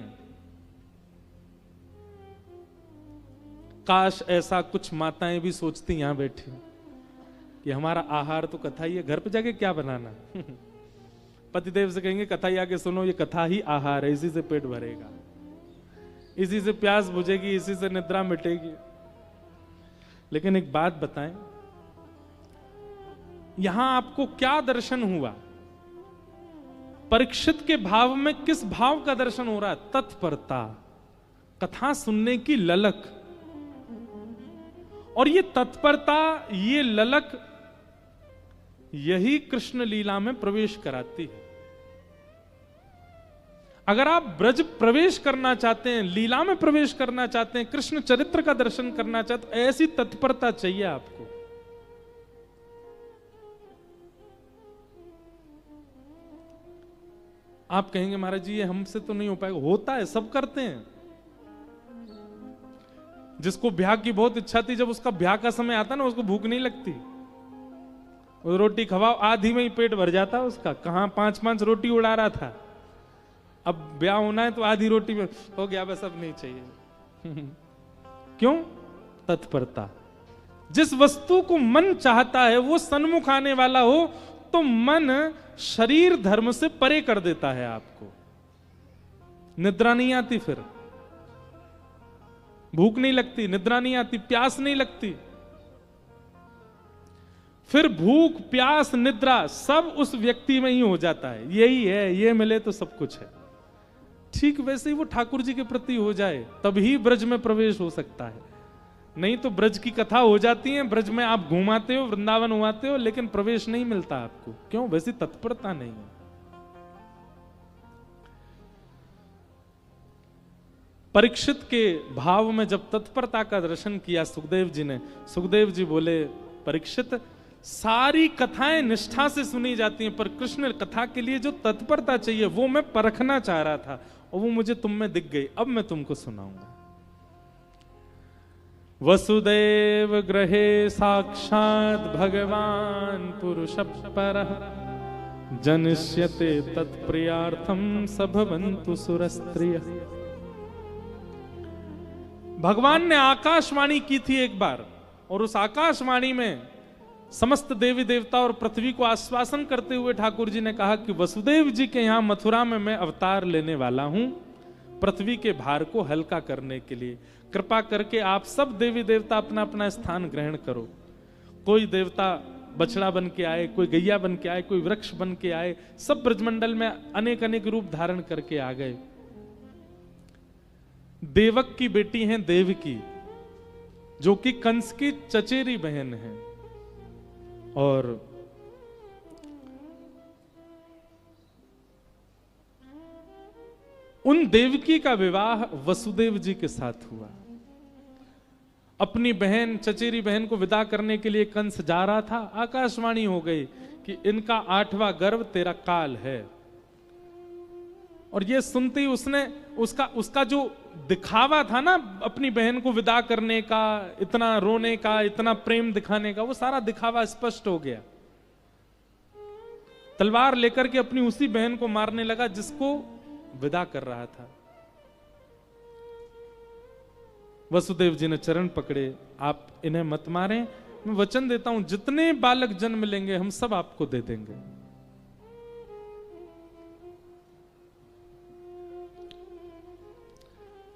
काश ऐसा कुछ माताएं भी सोचती यहां बैठी कि हमारा आहार तो कथा ही है, घर पे जाके क्या बनाना। पतिदेव से कहेंगे कथा ही आके सुनो, ये कथा ही आहार है, इसी से पेट भरेगा, इसी से प्यास बुझेगी, इसी से निद्रा मिटेगी। लेकिन एक बात बताएं, यहां आपको क्या दर्शन हुआ? परीक्षित के भाव में किस भाव का दर्शन हो रहा है? तत्परता, कथा सुनने की ललक। और ये तत्परता, ये ललक, यही कृष्ण लीला में प्रवेश कराती है। अगर आप ब्रज प्रवेश करना चाहते हैं, लीला में प्रवेश करना चाहते हैं, कृष्ण चरित्र का दर्शन करना चाहते हैं, ऐसी तत्परता चाहिए आपको। आप कहेंगे महाराज जी ये हमसे तो नहीं हो पाएगा। होता है, सब करते हैं। जिसको ब्याह की बहुत इच्छा थी, जब उसका ब्याह का समय आता ना, उसको भूख नहीं लगती, वो रोटी खवाओ आधी में ही पेट भर जाता उसका। कहां 5-5 रोटी उड़ा रहा था, अब ब्याह होना है तो आधी रोटी में हो गया, बस अब नहीं चाहिए। क्यों? तत्परता। जिस वस्तु को मन चाहता है वो सन्मुख आने वाला हो तो मन शरीर धर्म से परे कर देता है आपको, निद्रा नहीं आती। फिर भूख नहीं लगती, निद्रा नहीं आती, प्यास नहीं लगती। फिर भूख, प्यास, निद्रा सब उस व्यक्ति में ही हो जाता है। यही है, ये मिले तो सब कुछ है। ठीक वैसे ही वो ठाकुर जी के प्रति हो जाए, तभी ब्रज में प्रवेश हो सकता है। नहीं तो ब्रज की कथा हो जाती है, ब्रज में आप घुमाते हो, वृंदावन हुआते हो, लेकिन प्रवेश नहीं मिलता आपको। क्यों? वैसी तत्परता नहीं है। परीक्षित के भाव में जब तत्परता का दर्शन किया सुखदेव जी ने, सुखदेव जी बोले, परीक्षित, सारी कथाएं निष्ठा से सुनी जाती हैं, पर कृष्ण कथा के लिए जो तत्परता चाहिए वो मैं परखना चाह रहा था, और वो मुझे तुम में दिख गई। अब मैं तुमको सुनाऊंगा। वसुदेव गृहे साक्षात भगवान पुरुष परः, जनिष्यते तत्प्रियार्थम सभवन्तु सुरस्त्रियः। भगवान ने आकाशवाणी की थी एक बार, और उस आकाशवाणी में समस्त देवी देवता और पृथ्वी को आश्वासन करते हुए ठाकुर जी ने कहा कि वसुदेव जी के यहां मथुरा में मैं अवतार लेने वाला हूं, पृथ्वी के भार को हल्का करने के लिए। कृपा करके आप सब देवी देवता अपना अपना स्थान ग्रहण करो। कोई देवता बछड़ा बन के आए, कोई गैया बन के आए, कोई वृक्ष बन के आए, सब ब्रजमंडल में अनेक अनेक रूप धारण करके आ गए। देवक की बेटी हैं देवकी, जो कि कंस की चचेरी बहन है, और उन देवकी का विवाह वसुदेव जी के साथ हुआ। अपनी बहन, चचेरी बहन को विदा करने के लिए कंस जा रहा था, आकाशवाणी हो गई कि इनका 8वां गर्भ तेरा काल है। और ये सुनते ही उसने उसका जो दिखावा था ना अपनी बहन को विदा करने का, इतना रोने का, इतना प्रेम दिखाने का, वो सारा दिखावा स्पष्ट हो गया। तलवार लेकर के अपनी उसी बहन को मारने लगा जिसको विदा कर रहा था। वसुदेव जी ने चरण पकड़े, आप इन्हें मत मारें, मैं वचन देता हूं जितने बालक जन्म लेंगे हम सब आपको दे देंगे।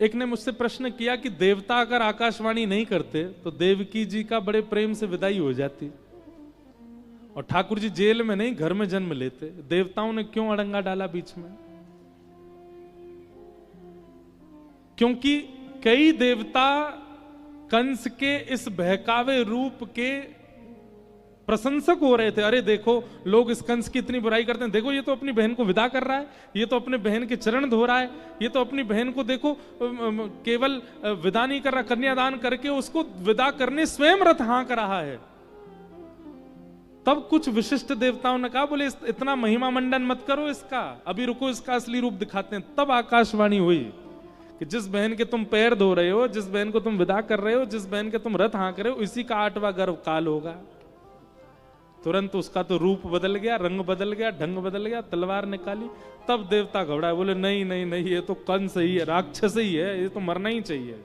एक ने मुझसे प्रश्न किया कि देवता अगर आकाशवाणी नहीं करते तो देवकी जी का बड़े प्रेम से विदाई हो जाती, और ठाकुर जी जेल में नहीं घर में जन्म लेते, देवताओं ने क्यों अड़ंगा डाला बीच में? क्योंकि कई देवता कंस के इस बहकावे रूप के प्रशंसक हो रहे थे। अरे देखो लोग इस कंस की इतनी बुराई करते हैं, देखो ये तो अपनी बहन को विदा कर रहा है, ये तो अपने बहन के चरण धो रहा है, ये तो अपनी बहन को देखो केवल विदा नहीं कर रहा, कन्यादान करके उसको विदा करने स्वयं रथ हाँक रहा है। तब कुछ विशिष्ट देवताओं ने कहा, बोले इतना महिमा मंडन मत करो इसका, अभी रुको इसका असली रूप दिखाते हैं। तब आकाशवाणी हुई कि जिस बहन के तुम पैर धो रहे हो, जिस बहन को तुम विदा कर रहे हो, जिस बहन के तुम रथ हाँक रहे हो, इसी का 8वां गर्भ काल होगा। तुरंत उसका तो रूप बदल गया, रंग बदल गया, ढंग बदल गया, तलवार निकाली। तब देवता घबराए, बोले नहीं नहीं नहीं, ये तो कंस ही है, राक्षस ही है, ये तो मरना ही चाहिए।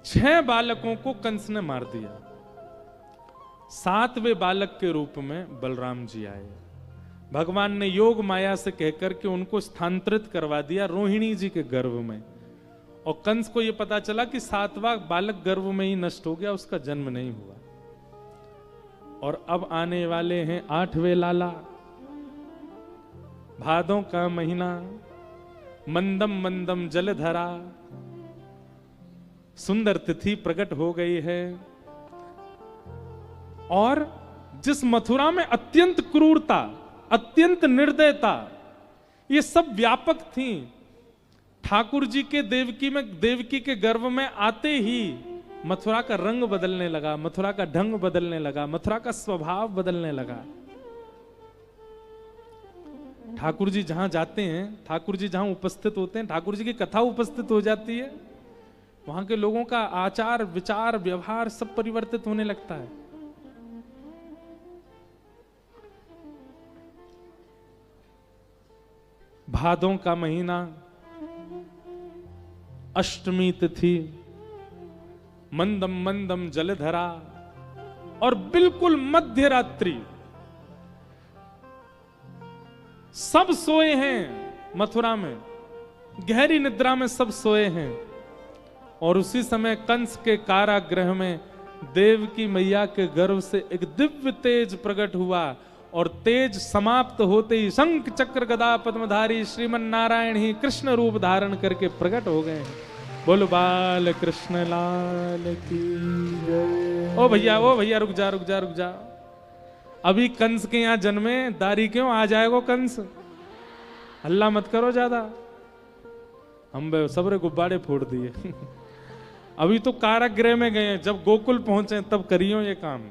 6 बालकों को कंस ने मार दिया। 7वें बालक के रूप में बलराम जी आए। भगवान ने योग माया से कहकर के उनको स्थानांतरित करवा दिया रोहिणी जी के गर्भ में, और कंस को यह पता चला कि 7वां बालक गर्भ में ही नष्ट हो गया, उसका जन्म नहीं हुआ। और अब आने वाले हैं 8वें लाला। भादों का महीना, मंदम मंदम जलधरा, सुंदर तिथि प्रकट हो गई है, और जिस मथुरा में अत्यंत क्रूरता, अत्यंत निर्दयता, ये सब व्यापक थी, ठाकुर जी के देवकी के गर्भ में आते ही मथुरा का रंग बदलने लगा, मथुरा का ढंग बदलने लगा, मथुरा का स्वभाव बदलने लगा। ठाकुर जी जहां जाते हैं, ठाकुर जी जहां उपस्थित होते हैं, ठाकुर जी की कथा उपस्थित हो जाती है, वहां के लोगों का आचार विचार व्यवहार सब परिवर्तित होने लगता है। भादों का महीना, अष्टमी तिथि, मंदम मंदम जलधरा, और बिल्कुल मध्य रात्रि, सब सोए हैं मथुरा में, गहरी निद्रा में सब सोए हैं और उसी समय कंस के कारागृह में देव की मैया के गर्भ से एक दिव्य तेज प्रकट हुआ और तेज समाप्त होते ही शंख चक्र गदा पद्मधारी श्रीमन नारायण ही कृष्ण रूप धारण करके प्रकट हो गए हैं। बोलो बाल कृष्ण लाल की जय। ओ भैया रुक जा। अभी कंस के यहां जन्मे, दारी क्यों आ जाएगा कंस, हल्ला मत करो ज्यादा। हम सबरे गुब्बारे फोड़ दिए। अभी तो कारागृह में गए, जब गोकुल पहुंचे तब करियो ये काम।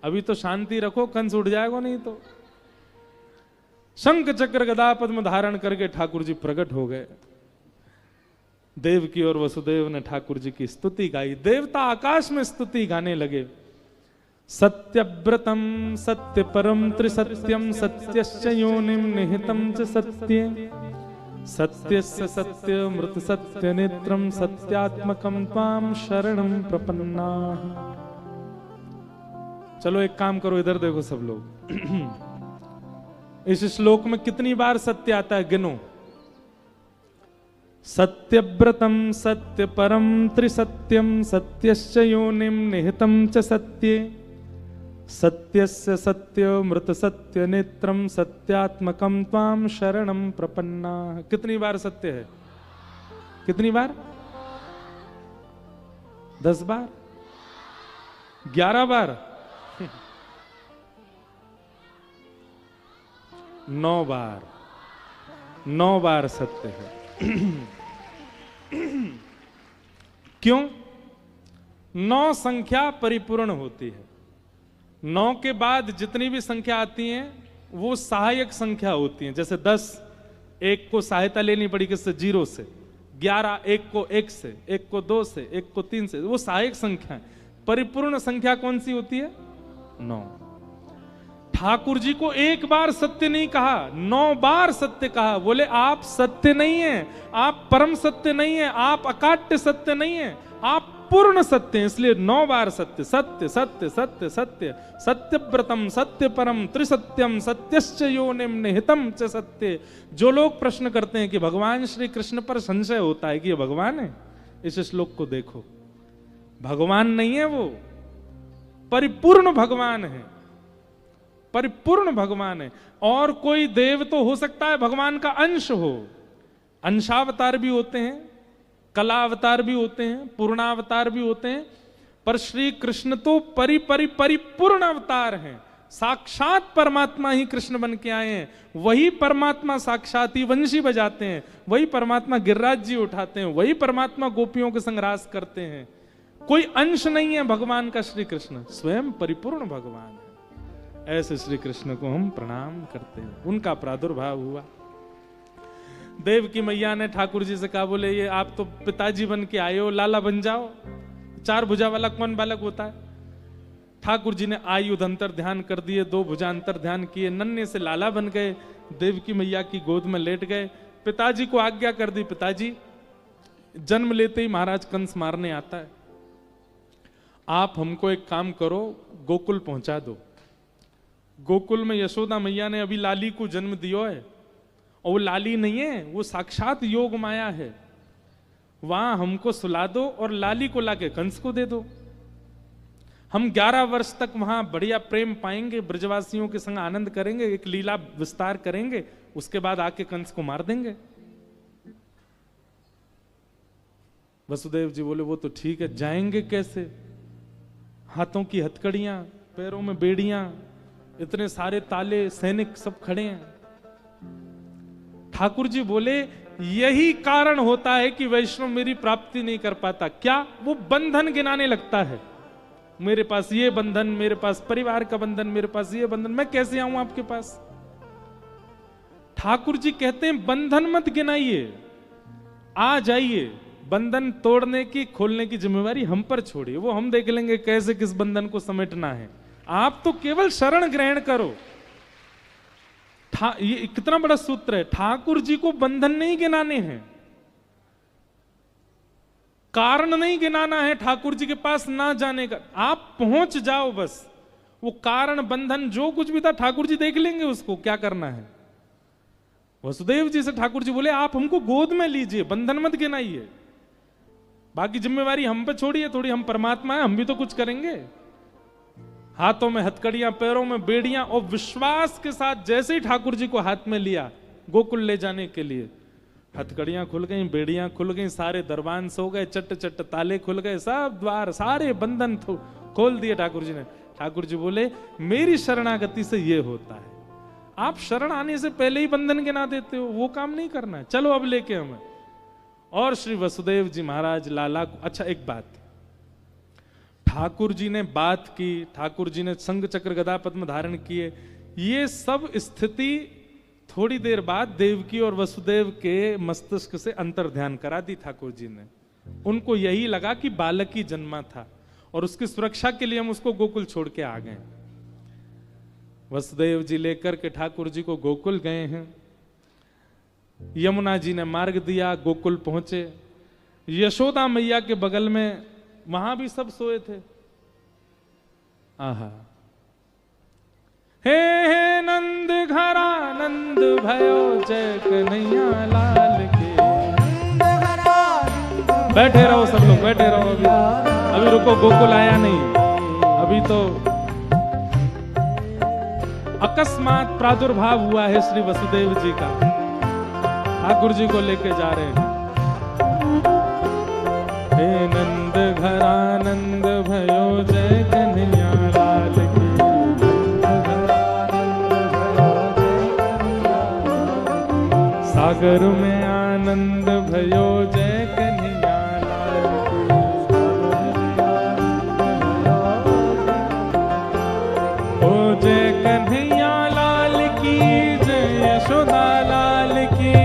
अभी तो शांति रखो, कंस उठ जाएगा नहीं तो। शंख चक्र गदा पद्म धारण करके ठाकुर जी प्रकट हो गए। देवकी और वसुदेव ने ठाकुर जी की स्तुति गाई। देवता आकाश में स्तुति गाने लगे। सत्यव्रतम सत्य परम त्रिसत्यम सत्यश्च योनिम निहितम च सत्ये सत्यस्य सत्य मृत सत्य नेत्रम सत्यात्मकम त्वाम शरणम प्रपन्ना। चलो एक काम करो, इधर देखो सब लोग। इस श्लोक में कितनी बार सत्य आता है गिनो। सत्यव्रतम सत्य परम त्रिसत्यम सत्यश्च योनिम निहितम च सत्ये सत्यस्य सत्य मृत सत्य नेत्रम सत्यात्मकम त्वाम शरणम प्रपन्ना। कितनी बार सत्य है? कितनी बार? 10 बार? 11 बार? 9 बार। 9 बार सत्य है। क्यों? 9 संख्या परिपूर्ण होती है। 9 के बाद जितनी भी संख्या आती हैं वो सहायक संख्या होती हैं। जैसे 10, 1 को सहायता लेनी पड़ी किससे? 0 से। 11, 1 को 1 से, 1 को 2 से, 1 को 3 से, वो सहायक संख्या है। परिपूर्ण संख्या कौन सी होती है? 9। ठाकुर जी को एक बार सत्य नहीं कहा, 9 बार सत्य कहा। बोले आप सत्य नहीं है, आप परम सत्य नहीं है, आप अकाट्य सत्य नहीं है, आप पूर्ण सत्य है। इसलिए 9 बार सत्य सत्य सत्य सत्य सत्य सत्यव्रतम सत्य परम त्रिसत्यम सत्यश्च योनिम निहितम च सत्य। जो लोग प्रश्न करते हैं कि भगवान श्री कृष्ण पर संशय होता है कि ये भगवान है, इस श्लोक को देखो। भगवान नहीं है वो, परिपूर्ण भगवान है, परिपूर्ण भगवान है। और कोई देव तो हो सकता है भगवान का अंश हो, अंशावतार भी होते हैं, कला अवतार भी होते हैं, पूर्णावतार भी होते हैं, पर श्री कृष्ण तो परिपूर्ण अवतार हैं। साक्षात परमात्मा ही कृष्ण बन के आए हैं। वही परमात्मा साक्षात ही वंशी बजाते हैं, वही परमात्मा गिरिराज जी उठाते हैं, वही परमात्मा गोपियों के संग रास करते हैं। कोई अंश नहीं है भगवान का। श्री कृष्ण स्वयं परिपूर्ण भगवान है। ऐसे श्री कृष्ण को हम प्रणाम करते हैं। उनका प्रादुर्भाव हुआ। देव की मैया ने ठाकुर जी से कहा, बोले ये आप तो पिताजी बन के आए हो, लाला बन जाओ। 4 भुजा वाला कौन बालक होता है? ठाकुर जी ने आयुध अंतर ध्यान कर दिए, 2 भुजा अंतर ध्यान किए, नन्हे से लाला बन गए, देव की मैया की गोद में लेट गए। पिताजी को आज्ञा कर दी, पिताजी जन्म लेते ही महाराज कंस मारने आता है, आप हमको एक काम करो, गोकुल पहुंचा दो। गोकुल में यशोदा मैया ने अभी लाली को जन्म दियो है, और वो लाली नहीं है, वो साक्षात योग माया है। वहां हमको सुला दो और लाली को लाके कंस को दे दो। हम 11 वर्ष तक वहां बढ़िया प्रेम पाएंगे, ब्रजवासियों के संग आनंद करेंगे, एक लीला विस्तार करेंगे, उसके बाद आके कंस को मार देंगे। वसुदेव जी बोले वो तो ठीक है, जाएंगे कैसे? हाथों की हथकड़ियां, पैरों में बेड़ियां, इतने सारे ताले, सैनिक सब खड़े हैं। ठाकुर जी बोले यही कारण होता है कि वैष्णव मेरी प्राप्ति नहीं कर पाता। क्या? वो बंधन गिनाने लगता है, मेरे पास ये बंधन, मेरे पास परिवार का बंधन, मेरे पास ये बंधन, मैं कैसे आऊं आपके पास? ठाकुर जी कहते हैं बंधन मत गिनाइए, आ जाइए। बंधन तोड़ने की, खोलने की जिम्मेवारी हम पर छोड़िए, वो हम देख लेंगे कैसे किस बंधन को समेटना है। आप तो केवल शरण ग्रहण करो। ये कितना बड़ा सूत्र है। ठाकुर जी को बंधन नहीं गिनाने हैं, कारण नहीं गिनाना है ठाकुर जी के पास ना जाने का। आप पहुंच जाओ बस। वो कारण बंधन जो कुछ भी था ठाकुर जी देख लेंगे उसको क्या करना है। वसुदेव जी से ठाकुर जी बोले आप हमको गोद में लीजिए, बंधन मत गिनाइए, बाकी जिम्मेवारी हम पे छोड़िए, थोड़ी हम परमात्मा है, हम भी तो कुछ करेंगे। हाथों में हथकड़ियां, पैरों में बेड़ियां, और विश्वास के साथ जैसे ही ठाकुर जी को हाथ में लिया गोकुल ले जाने के लिए, हथकड़ियां खुल गई, बेड़ियां खुल गई, सारे दरबान सो गए, चट चट ताले खुल गए, सब द्वार सारे बंधन खोल दिए ठाकुर जी ने। ठाकुर जी बोले मेरी शरणागति से ये होता है, आप शरण आने से पहले ही बंधन गिना देते हो, वो काम नहीं करना है, चलो अब लेके हमें। और श्री वसुदेव जी महाराज लाला को, अच्छा एक बात, ठाकुर जी ने बात की, ठाकुर जी ने संग चक्र गदा पद्म धारण किए, ये सब स्थिति थोड़ी देर बाद देवकी और वसुदेव के मस्तिष्क से अंतर ध्यान करा दी ठाकुर जी ने। उनको यही लगा कि बालक ही जन्मा था और उसकी सुरक्षा के लिए हम उसको गोकुल छोड़ के आ गए। वसुदेव जी लेकर के ठाकुर जी को गोकुल गए हैं। यमुना जी ने मार्ग दिया, गोकुल पहुंचे। यशोदा मैया के बगल में, वहां भी सब सोए थे। आहा, हे नंद घरा नंद भयो, जय कन्हैया लाल के। बैठे रहो सब लोग, बैठे रहो, अभी रुको, गोकुल आया नहीं अभी तो। अकस्मात प्रादुर्भाव हुआ है श्री वसुदेव जी का, ठाकुर जी को लेके जा रहे हैं। हे नंद घरा नंद भयो, जय कन्हैया लाल की। सागर में आनंद भयो, जय कन्हैया लाल की। ओ जय कन्हैया लाल की, जय यशोदा लाल की।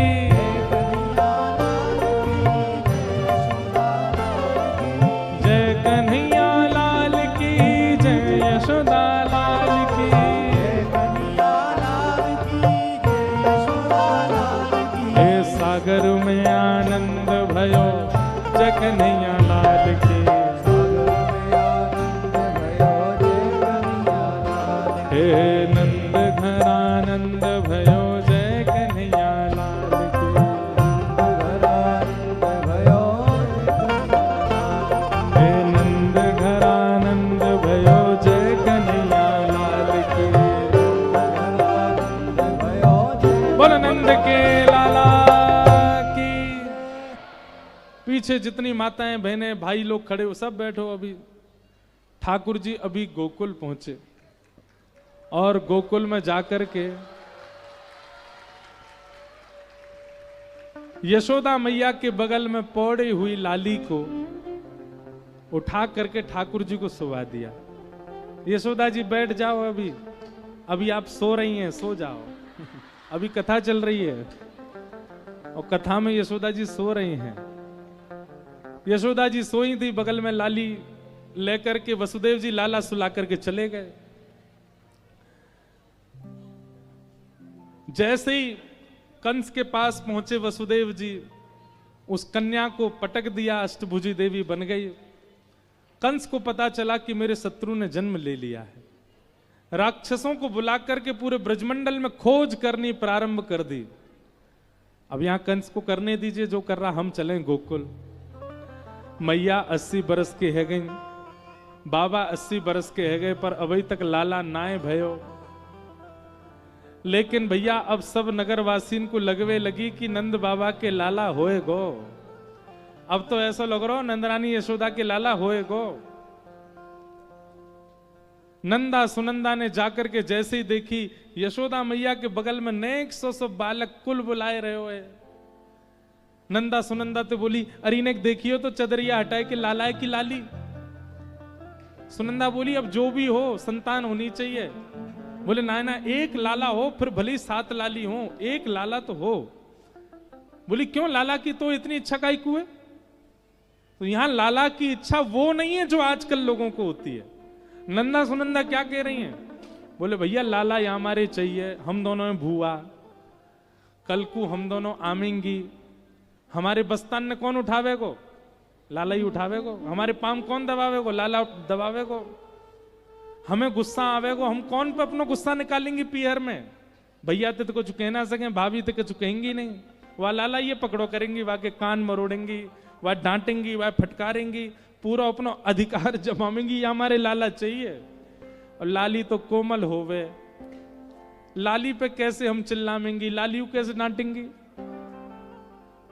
सागर में आनंद भयो, जय कन्हैया लाल की। हे नंद घरानंद भयो, जय कन्हैया लाल की। हे नंद घरानंद भयो, जय कन्हैया लाल की। बोल नंद के लाला। पीछे जितनी माताएं बहनें भाई लोग खड़े हो, सब बैठो। अभी ठाकुर जी अभी गोकुल पहुंचे और गोकुल में जाकर के यशोदा मैया के बगल में पौड़ी हुई लाली को उठा करके ठाकुर जी को सुवा दिया। यशोदा जी बैठ जाओ, अभी आप सो रही हैं, सो जाओ, अभी कथा चल रही है और कथा में यशोदा जी सो रही हैं। यशोदा जी सोई थी, बगल में लाली लेकर के वसुदेव जी लाला सुला करके चले गए। जैसे ही कंस के पास पहुंचे वसुदेव जी, उस कन्या को पटक दिया, अष्टभुजी देवी बन गई। कंस को पता चला कि मेरे शत्रु ने जन्म ले लिया है। राक्षसों को बुला करके पूरे ब्रजमंडल में खोज करनी प्रारंभ कर दी। अब यहां कंस को करने दीजिए जो कर रहा, हम चलें गोकुल। मैया 80 बरस के है गई, बाबा 80 बरस के है गए, पर अभी तक लाला नाय भयो। लेकिन भैया अब सब नगरवासीन को लगवे लगी कि नंद बाबा के लाला होए गो। अब तो ऐसा लग रहा हो नंदरानी यशोदा के लाला होए गो। नंदा सुनंदा ने जाकर के जैसे ही देखी यशोदा मैया के बगल में नेक सौ बालक कुल बुलाए रहे हो। नंदा सुनंदा तो बोली, अरे ने देखियो तो चदरिया हटाए कि लाला है कि लाली। सुनंदा बोली, अब जो भी हो संतान होनी चाहिए। बोले ना ना, एक लाला हो, फिर भले ही 7 लाली हो, एक लाला तो हो। बोली क्यों, लाला की तो इतनी इच्छा काहे को है? तो यहां लाला की इच्छा वो नहीं है जो आजकल लोगों को होती है। नंदा सुनंदा क्या कह रही हैं? बोले भैया लाला यहाँ हमारे चाहिए, हम दोनों में भूआ, कल को हम दोनों आमेंगी। हमारे बस्तान ने कौन उठावे को? लाला ही उठावे को। हमारे पाम कौन दबावे को? लाला दबावे को। हमें गुस्सा आवे को, हम कौन पे अपना गुस्सा निकालेंगे पीहर में? भैया ते तो कुछ कह ना सके, भाभी ते कुछ कहेंगी नहीं, वह लाला ये पकड़ो करेंगी, वह के कान मरोड़ेंगी, वह डांटेंगी, वह फटकारेंगी, पूरा अपना अधिकार जमाएंगी, ये हमारे लाला चाहिए। और लाली तो कोमल होवे, लाली पे कैसे हम चिल्लाएंगी, लाली को कैसे डांटेंगी?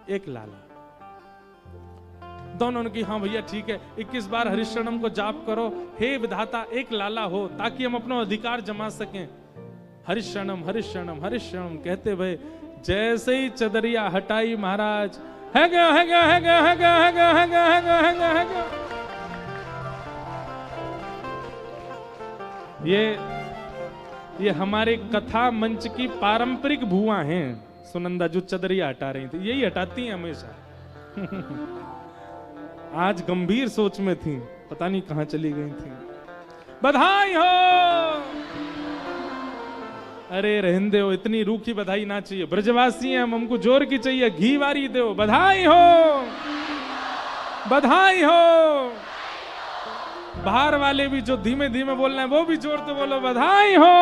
एक लाला, दोनों ने की हाँ भैया ठीक है, 21 बार हरिशरणम को जाप करो, हे विधाता एक लाला हो ताकि हम अपना अधिकार जमा सकें। हरिशरणम हरिशरणम हरिशरणम कहते भाई जैसे ही चदरिया हटाई महाराज, है गया है गया है गया है गया है गया है गया है गया है गया है गया। ये हमारे कथा मंच की पारंपरिक भुआ हैं सुनंदा, जो चदरिया हटा रही थी, यही हटाती हैं हमेशा। आज गंभीर सोच में थी, पता नहीं कहां चली गई थी। बधाई हो, अरे रहने दो, इतनी रूखी बधाई ना चाहिए, ब्रजवासी हैं हम, हमको जोर की चाहिए, घी वारी दो। बधाई हो, बधाई हो। बाहर वाले भी जो धीमे धीमे बोल रहे हैं वो भी जोर से बोलो, बधाई हो।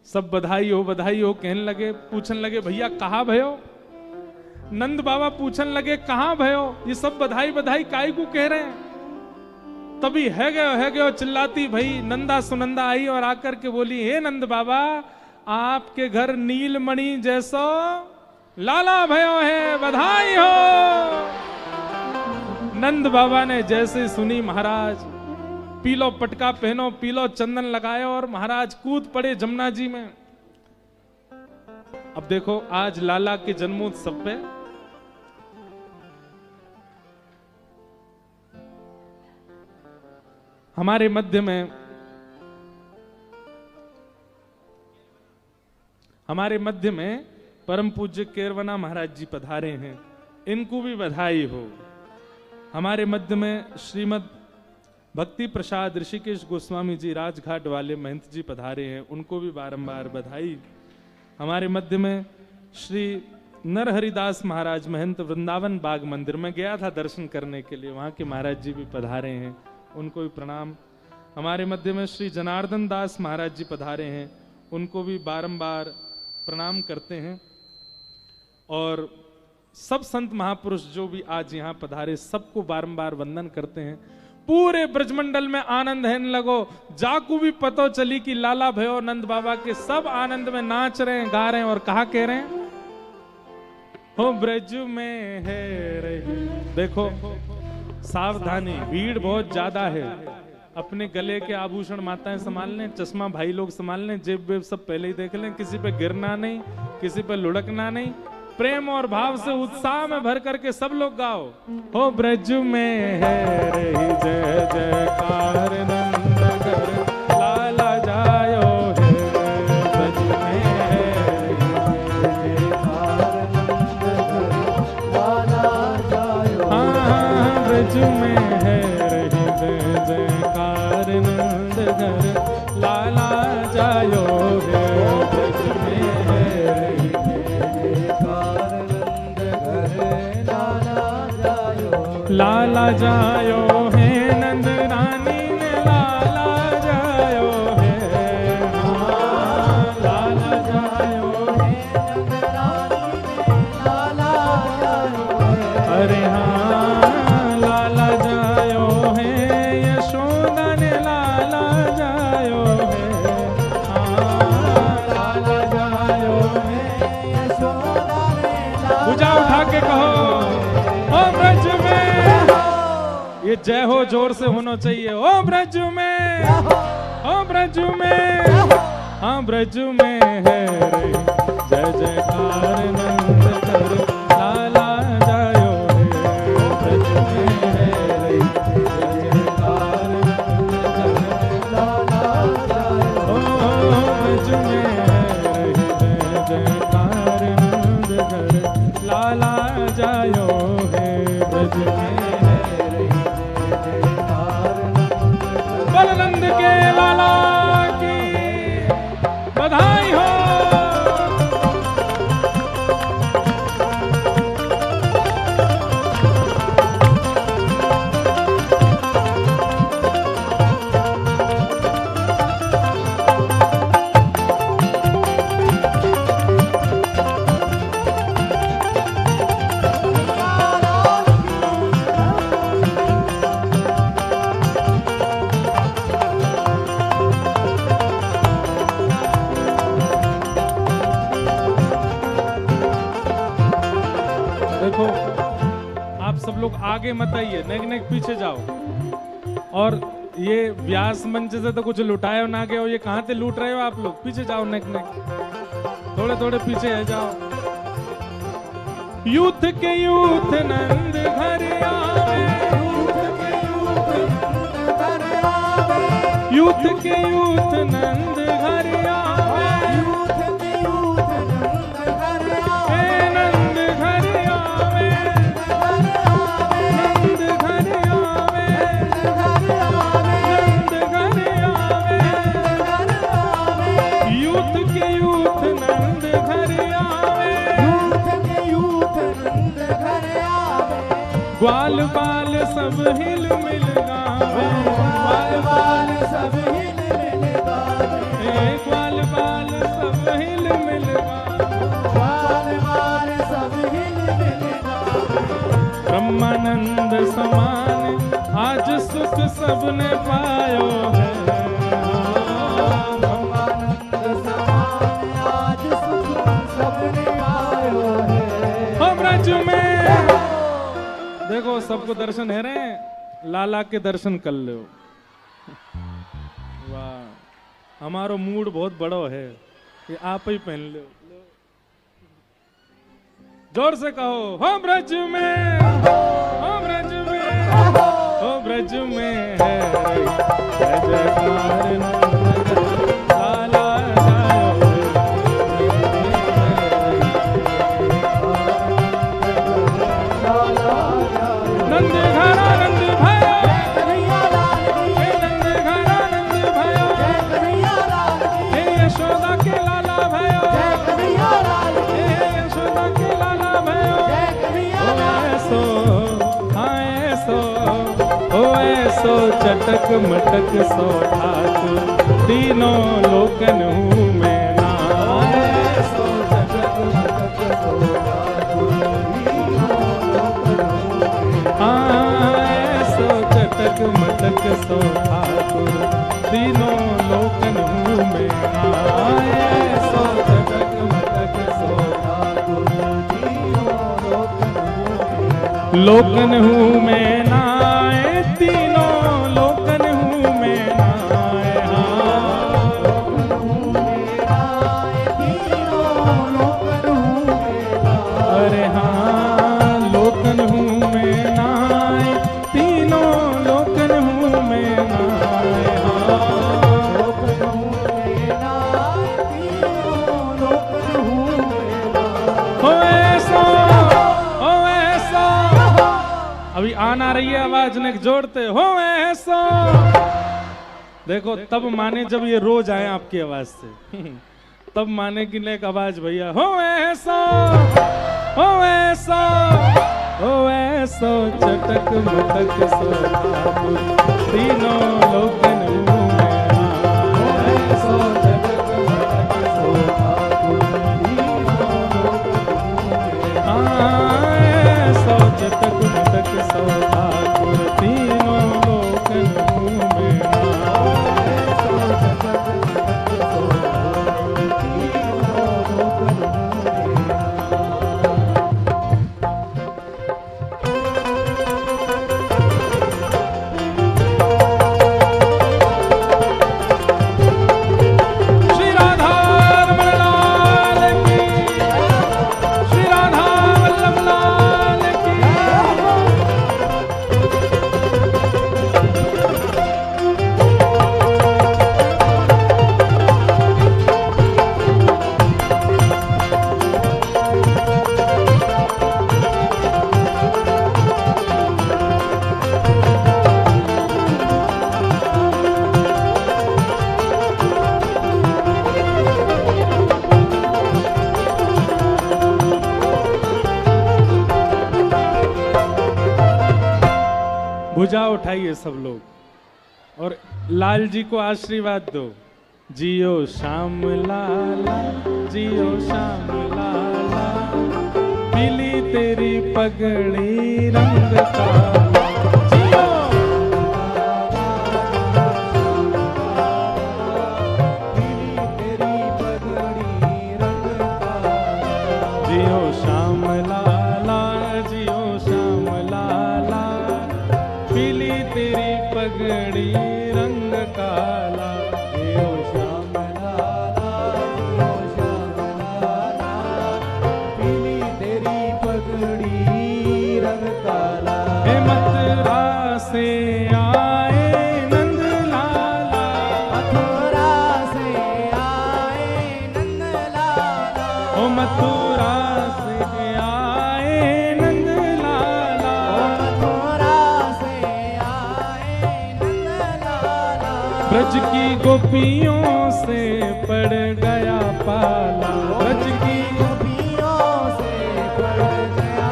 सब बधाई हो कहने लगे, पूछने लगे भैया कहाँ भयो? नंद बाबा पूछने लगे कहाँ भयो? ये सब बधाई बधाई काई को कह रहे हैं? तभी है गयो चिल्लाती भाई नंदा सुनंदा आई और आकर के बोली, हे नंद बाबा आपके घर नीलमणि जैसो लाला भयो है, बधाई हो। नंद बाबा ने जैसे सुनी महाराज, पीलो पटका पहनो, पीलो चंदन लगाए और महाराज कूद पड़े जमुना जी में। अब देखो आज लाला के जन्मोत्सव पे हमारे मध्य में परम पूज्य केरवना महाराज जी पधारे हैं, इनको भी बधाई हो। हमारे मध्य में श्रीमद भक्ति प्रसाद ऋषिकेश गोस्वामी जी राजघाट वाले महंत जी पधारे हैं, उनको भी बारंबार बधाई। हमारे मध्य में श्री नरहरिदास महाराज महंत वृंदावन बाग मंदिर में गया था दर्शन करने के लिए, वहां के महाराज जी भी पधारे हैं, उनको भी प्रणाम। हमारे मध्य में श्री जनार्दन दास महाराज जी पधारे हैं, उनको भी बारंबार प्रणाम करते हैं। और सब संत महापुरुष जो भी आज यहाँ पधारे सबको बारंबार वंदन करते हैं। पूरे ब्रजमंडल में आनंद है लगो, जाकू भी पतो चली कि लाला भयो नंद बाबा के, सब आनंद में नाच रहे हैं, गा रहे हैं और कहा कह रहे हैं, हो ब्रज में है रही। देखो सावधानी, भीड़ बहुत ज्यादा है, अपने गले के आभूषण माताएं संभाल लें, चश्मा भाई लोग संभाल लें, जेब वेब सब पहले ही देख लें, किसी पे गिरना नहीं, किसी पे लुढ़कना नहीं। प्रेम और भाव से उत्साह में भर करके सब लोग गाओ, हो ब्रज में है रही जय जयकार नंद घर लाला जायो है, ब्रज में है रही जयकार नंद घर लाला जायो, हाँ ब्रज में है रही जय जयकार नंद घर लाला जायो है, ब्रज में है रही लाला जायो है, नंद रानी ने लाला जायो है, हाँ लाला जायो है, नंद रानी ने लाला जायो है, अरे हाँ लाला जायो है, यशोदा ने लाला जायो है, हाँ लाला जायो है, यशोदा ने लाला। भुजा उठा के कहो, ओ ब्रज में, ये जय हो जोर से होना चाहिए, ओ ब्रज में, ओ ब्रज में, हाँ ब्रज में है रे जय जयकार नंद घर लाला जायो है, ब्रज में है रे जय जयकार नंद घर लाला जायो, ओ ब्रज में है रे जय जयकार नंद घर लाला जायो है, ब्रज में नंद के लाला की बधाई हो। आगे मत आइए, नेक नेक पीछे जाओ। और ये व्यास मंच से तो कुछ लुटाए ना गए हो, ये कहाँ से लूट रहे हो आप लोग? पीछे जाओ, नेक नेक थोड़े थोड़े पीछे है, जाओ। यूथ के यूथ नंद घर आवे, यूथ के यूथ नंद घर आवे, हे नंद घर आवे, नंद घर आवे, नंद घर आवे, यूथ के यूथ नंद घर आवे, ग्वाल बाल सब हिल मिल गावे, ग्वाल बाल सब हिल मिल गावे, ग्वाल बाल सब हिल मिल गावे, ग्वाल बाल सब हिल मिल गावे। ब्रह्मानंद समान आज सुख सबने पायो है, ब्रह्मानंद समान आज सुख सबने पायो है। हम ब्रज में देखो सबको दर्शन है रहे, लाला के दर्शन कर लो। वाह, हमारो मूड बहुत बड़ो है, ये आप ही पहन लो। जोर से कहो, हो ब्रज में, हो ब्रज में, हो ब्रज में है जय जयकार लाला नंद घरा नंद भयो, हे नंद घरा नंद भयो, हे यशोदा के लाला भयो, हे यशोदा के लाला भयो। ओ ऐसो, हाँ ऐसो, ओ ऐसो चटक मटक सो ठाकुर, तीनों लोकन हूँ मैं ना। ऐसो चटक मटक सो ठाकुर, ऐसो चटक मटक सो ठाकुर, तीनों लोकन हूँ मैं ऐसो चटक मटक सो ठाकुर, तीनों लोकन हूँ मैं नाए, तीनों लोकन हूँ मैं नाए, अरे हाँ लोकन हूँ मैं नाए, तीनों लोकन हूँ मैं नाए, लोकन हूँ मैं नाए, तीनों लोकन हूँ मैं नाए। हो ऐसा, हो ऐसा, अभी आना रही है आवाज ने जोड़ते, हो ऐसा। देखो तब माने जब ये रोज आए आपकी आवाज से, तब माने कि एक आवाज भैया, हो ऐसा, हो ऐसा, हो ऐसा चटक मटक सो ठाकुर, तीनों लोकन हूँ मैं नाए, ऐसा चटक मटक सो ठाकुर, तीनों लोकन हूँ मैं नाए, ऐसा चटक मटक सो ठाकुर, तीनों लोकन हूँ मैं नाए, ऐसा चटक मटक सो ठाकुर, तीनों लोकन हूँ मैं श्री राधा रमण लाल की, श्री राधा वल्लभ लाल की। भुजा उठाइए सब लोग और लाल जी को आशीर्वाद दो। जियो श्याम लाला, जियो श्याम लाला, पीली तेरी पगड़ी रंग काला, जियो पीली तेरी पगड़ी रंग काला, जियो श्याम लाला, जियो श्याम लाला, पीली तेरी पगड़ी रंग काला। जियो श्याम लाला, जियो श्याम लाला, पीली तेरी पगड़ी रंग काला। हे मथुरा से आए नंद लाला, मथुरा से आए नंद लाला, ओ मथुरा से आए नंद लाला। मथुरा से आए नंद लाला। ब्रज की गोपियों से पड़ गया पाला, ब्रज की गोपियों से पड़ गया।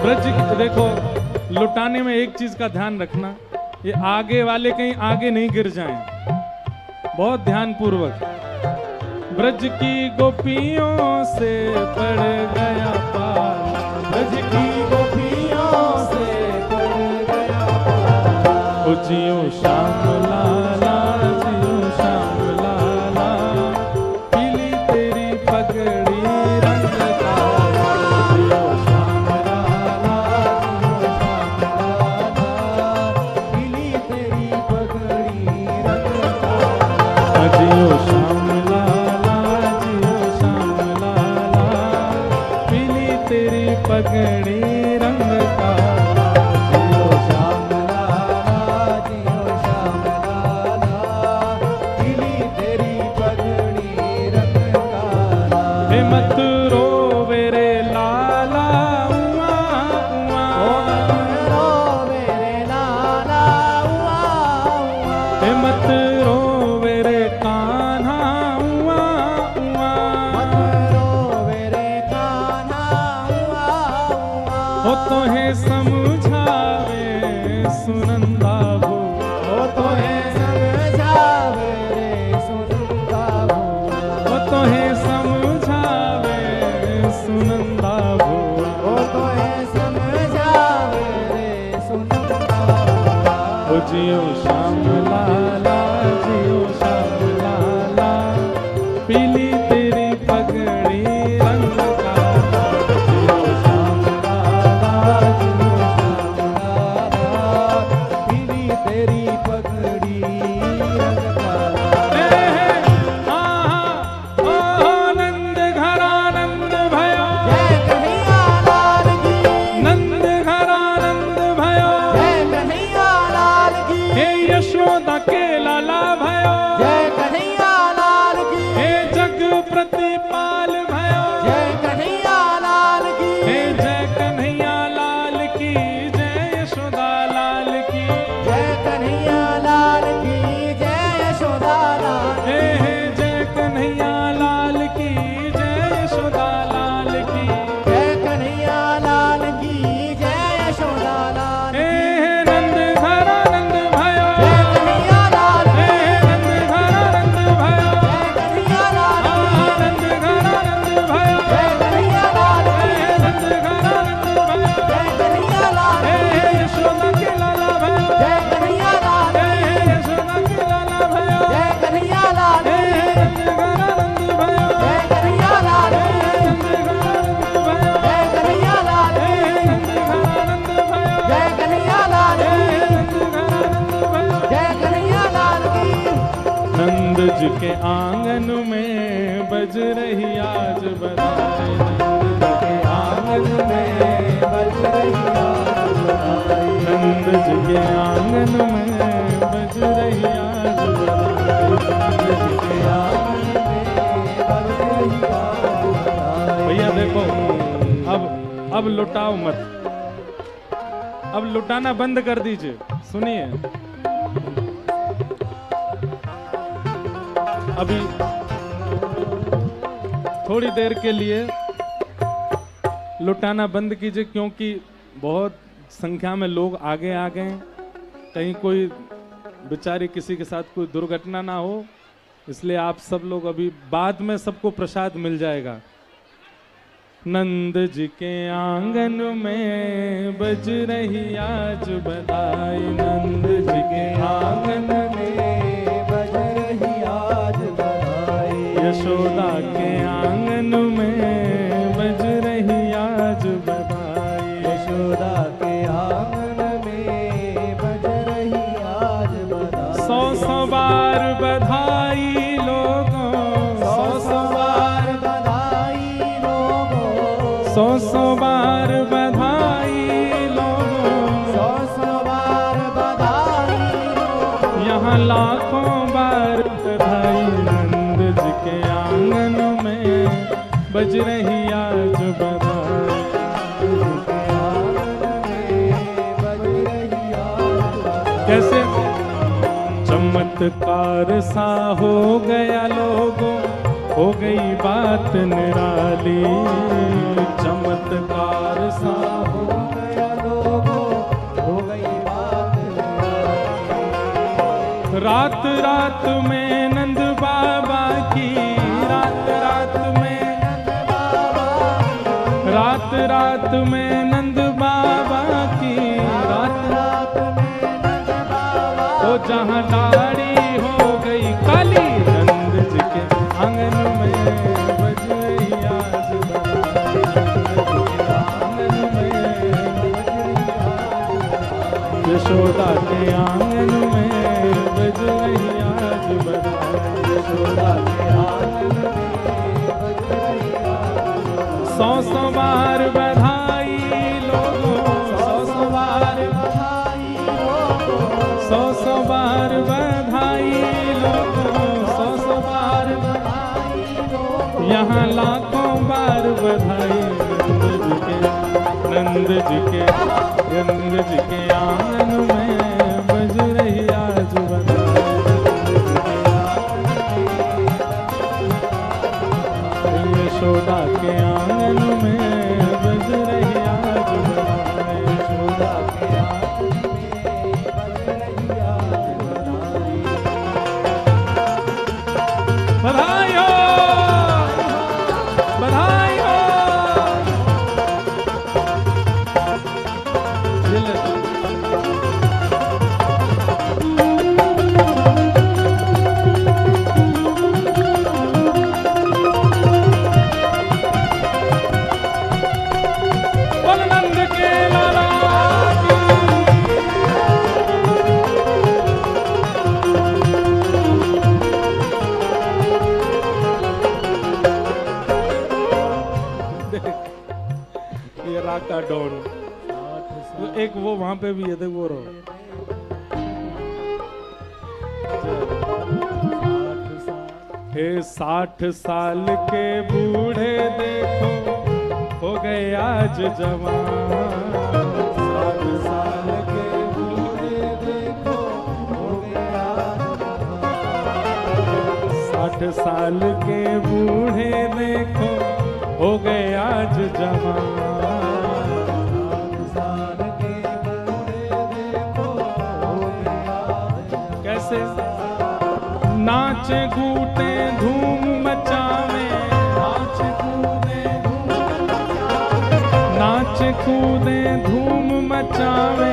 ब्रज की देखो, लुटाने में एक चीज का ध्यान रखना, ये आगे वाले कहीं आगे नहीं गिर जाएं, बहुत ध्यान पूर्वक। ब्रज की गोपियों से पड़ गया पाला, ब्रज की गोपियों से पड़ गया पाला। ओ जियो श्याम लाला, जियो श्याम लाला, पीली तेरी पगड़ी रंग काला। जियो श्याम लाला, जियो श्याम लाला, पीली तेरी पगड़ी रंग काला। जियो श्याम लाला, जियो श्याम लाला, पीली तेरी पगड़ी रंग काला। जियो श्याम लाला, जियो श्याम लाला, पीली तेरी पगड़ी रंग काला। हे मत रोवे रे लाला, उआ उआ। ओ मत रोवे रे लाला, उआ उआ। हे मत रोवे रे कान्हा, उआ उआ। मत रोवे रे कान्हा, उआ उआ। हो तो है समझावे सुनंदा भो, ओ तो है समझावे रे सुनंदा भोला। हो तो है समझावे सुनंदा भो। ओ तो है समझावे रे सुनंदा भोला। ओ जियो श्याम लाला, जियो श्याम लाला, पीली तेरी पगड़ी रंग काला। जियो श्याम लाला, जियो श्याम लाला, पीली तेरी पगड़ी रंग काला। हे हे, आहा, ओहो, नंद घरानंद भयो, जय कन्हैया लाल की, नंद घरानंद भयो। जय कन्हैया लाल की, हे यशोदा के लाला भयो, जय कन्हैया लाल की, हे जग प्रतिपाल भयो। जय कन्हैया लाल की, हे जय कन्हैया लाल की, जय यशोदा लाल की। जय कन्हैया लाल की, जय यशोदा लाल हे की। हे जय कन्हैया लाल की, जय यशोदा लाल की। जय कन्हैया लाल की, जय यशोदा लाल हे की। हे नंद घरानंद भयो, जय कन्हैया लाल हे की, हे नंद घरानंद भयो, जय कन्हैया लाल की, आहा, नंद घरानंद भयो, जय कन्हैया लाल हे की, हे नंद घरानंद भयो, जय कन्हैया लाल हे की, हे यशोदा के लाला भयो, जय कन्हैया लाल हे की, हे यशोदा के लाला भयो, जय कन्हैया लाल हे की, हे नंद घरानंद भयो, जय कन्हैया लाल हे की, हे नंद घरानंद भयो, जय कन्हैया लाल हे की, हे नंद घरानंद भयो, जय कन्हैया लाल हे की, हे नंद घरानंद भयो। जय कन्हैया लाल की। नंद जी के आंगन में बज रही आज बधाई, नंद के आंगन में बज रही आज बधाई। नंद जी के आंगन में बज रही आज बधाई। नंद जी के आंगन में बज रही आज बधाई। भैया देखो, अब लुटाओ मत, अब लुटाना बंद कर दीजिए। सुनिए, अभी थोड़ी देर के लिए लुटाना बंद कीजिए, क्योंकि बहुत संख्या में लोग आगे आ गए, कहीं कोई बेचारी किसी के साथ कोई दुर्घटना ना हो, इसलिए आप सब लोग अभी बाद में सबको प्रसाद मिल जाएगा। नंद जी के आंगन में बज रही आज बधाई, नंद जी के आंगन में बज रही आज बधाई। यशोदा के आंगन में बज रही आज बधाई। यशोदा के आंगन में बार बधाई लोगों, 100 बार बधाई लोगों, 100 बार बधाई लोगों, 100 बार बधाई लोगों। यहाँ लाखों बार बधाई नंद जी के आंगन में बज रही आज बधाई। कैसे चमत्कार सा हो गया लोगों, हो गई बात निराली। चमत्कार सा हो गया लोगों, हो गई बात निराली। रात रात में नंद बाबा की, रात रात में, रात रात में नंद बाबा की, रात रात में नंद बाबा ओ जहाँ लाड़ी हो गई काली, नंद जी के आंगन में बज रही आज बधाई। आंगन में यशोदा के आंगन में बज रही आज बधाई। यशोदा के आंगन में बज रही आज बधाई। 100 बार बधाई लोगों, 100 बार बधाई लोगों, 100 बार बधाई लोगों, 100 बार बधाई लोगों। यहाँ लाखों बार बधाई नंद जी के, नंद जी के आंगन में बज रही आज बधाई। यशोदा के आंगन में बज रही आज बधाई। यशोदा के आंगन में बज रही आज बधाई। बधाई हो, बधाई हो। नंद के लाला ये राका डॉन, एक वो वहां पे भी है, देख वो रहो। 60 साल के बूढ़े देखो हो गए आज जवान। 60 साल के बूढ़े देखो, हो गए आज जवान। 60 साल के बूढ़े देखो हो गए आज जवान। 60 साल के बूढ़े देखो, हो गए आज जवान। कैसे नाचे कूटे धूम मचावे, नाचे कूदे नाचे कूदे धूम मचावे,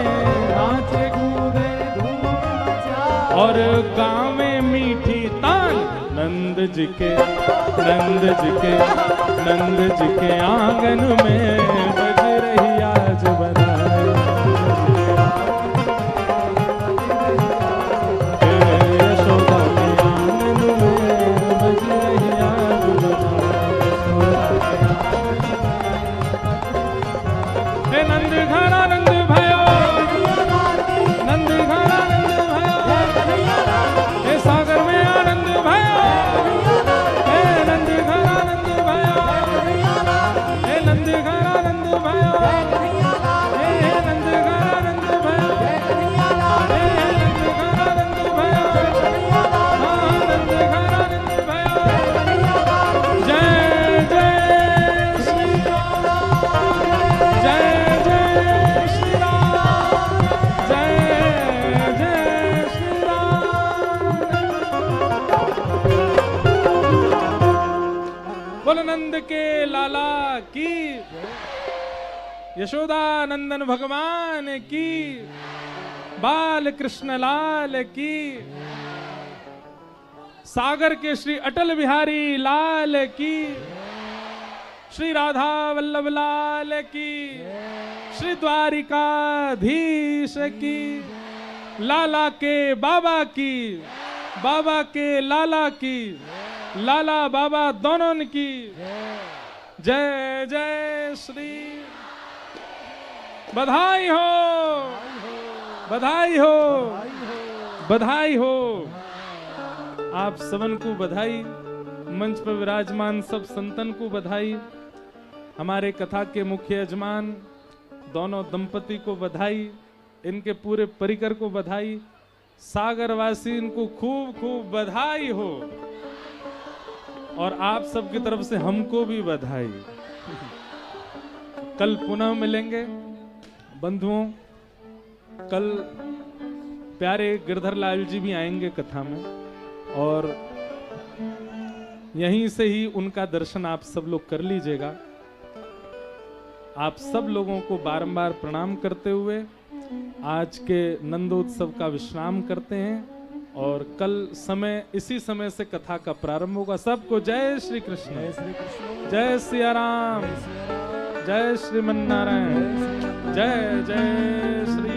नाचे कूदे धूम मचावे, और गावे मीठी तान नंद जी के, नंद जी के, नंद जी के आंगन में बज रही आज बधाई। यशोदा के आंगन में बज रही आज बधाई। हे नंद घर आनंद भयो, नंद घर आनंद भयो, हे सागर में आनंद भयो, हे नंद घर आनंद भयो, हे नंद घर आनंद भयो, हे नंद घर आनंद भयो, हे नंद घर आनंद भयो, आनंद घर आनंद भयो। जय जय श्री राम, जय जय श्री राम, जय जय श्री राम। बोल नंद के लाला की, यशोदा नंदन भगवान की, बाल कृष्ण लाल की, सागर के श्री अटल बिहारी लाल की, श्री राधा वल्लभ लाल की, श्री द्वारिकाधीश की, लाला के बाबा की, बाबा के लाला की, लाला बाबा दोनों की जय जय श्री। बधाई हो, बधाई हो, बधाई हो। आप सबन को बधाई, मंच पर विराजमान सब संतन को बधाई, हमारे कथा के मुख्य यजमान दोनों दंपति को बधाई, इनके पूरे परिकर को बधाई, सागरवासी इनको खूब खूब बधाई हो, और आप सबकी तरफ से हमको भी बधाई। कल पुनः मिलेंगे बंधुओं। कल प्यारे गिरधर लाल जी भी आएंगे कथा में, और यहीं से ही उनका दर्शन आप सब लोग कर लीजिएगा। आप सब लोगों को बारंबार प्रणाम करते हुए आज के नंदोत्सव का विश्राम करते हैं, और कल समय इसी समय से कथा का प्रारंभ होगा। सबको जय श्री कृष्ण, जय श्री कृष्ण, जय सिया राम, जय श्रीमन नारायण, जय जय श्री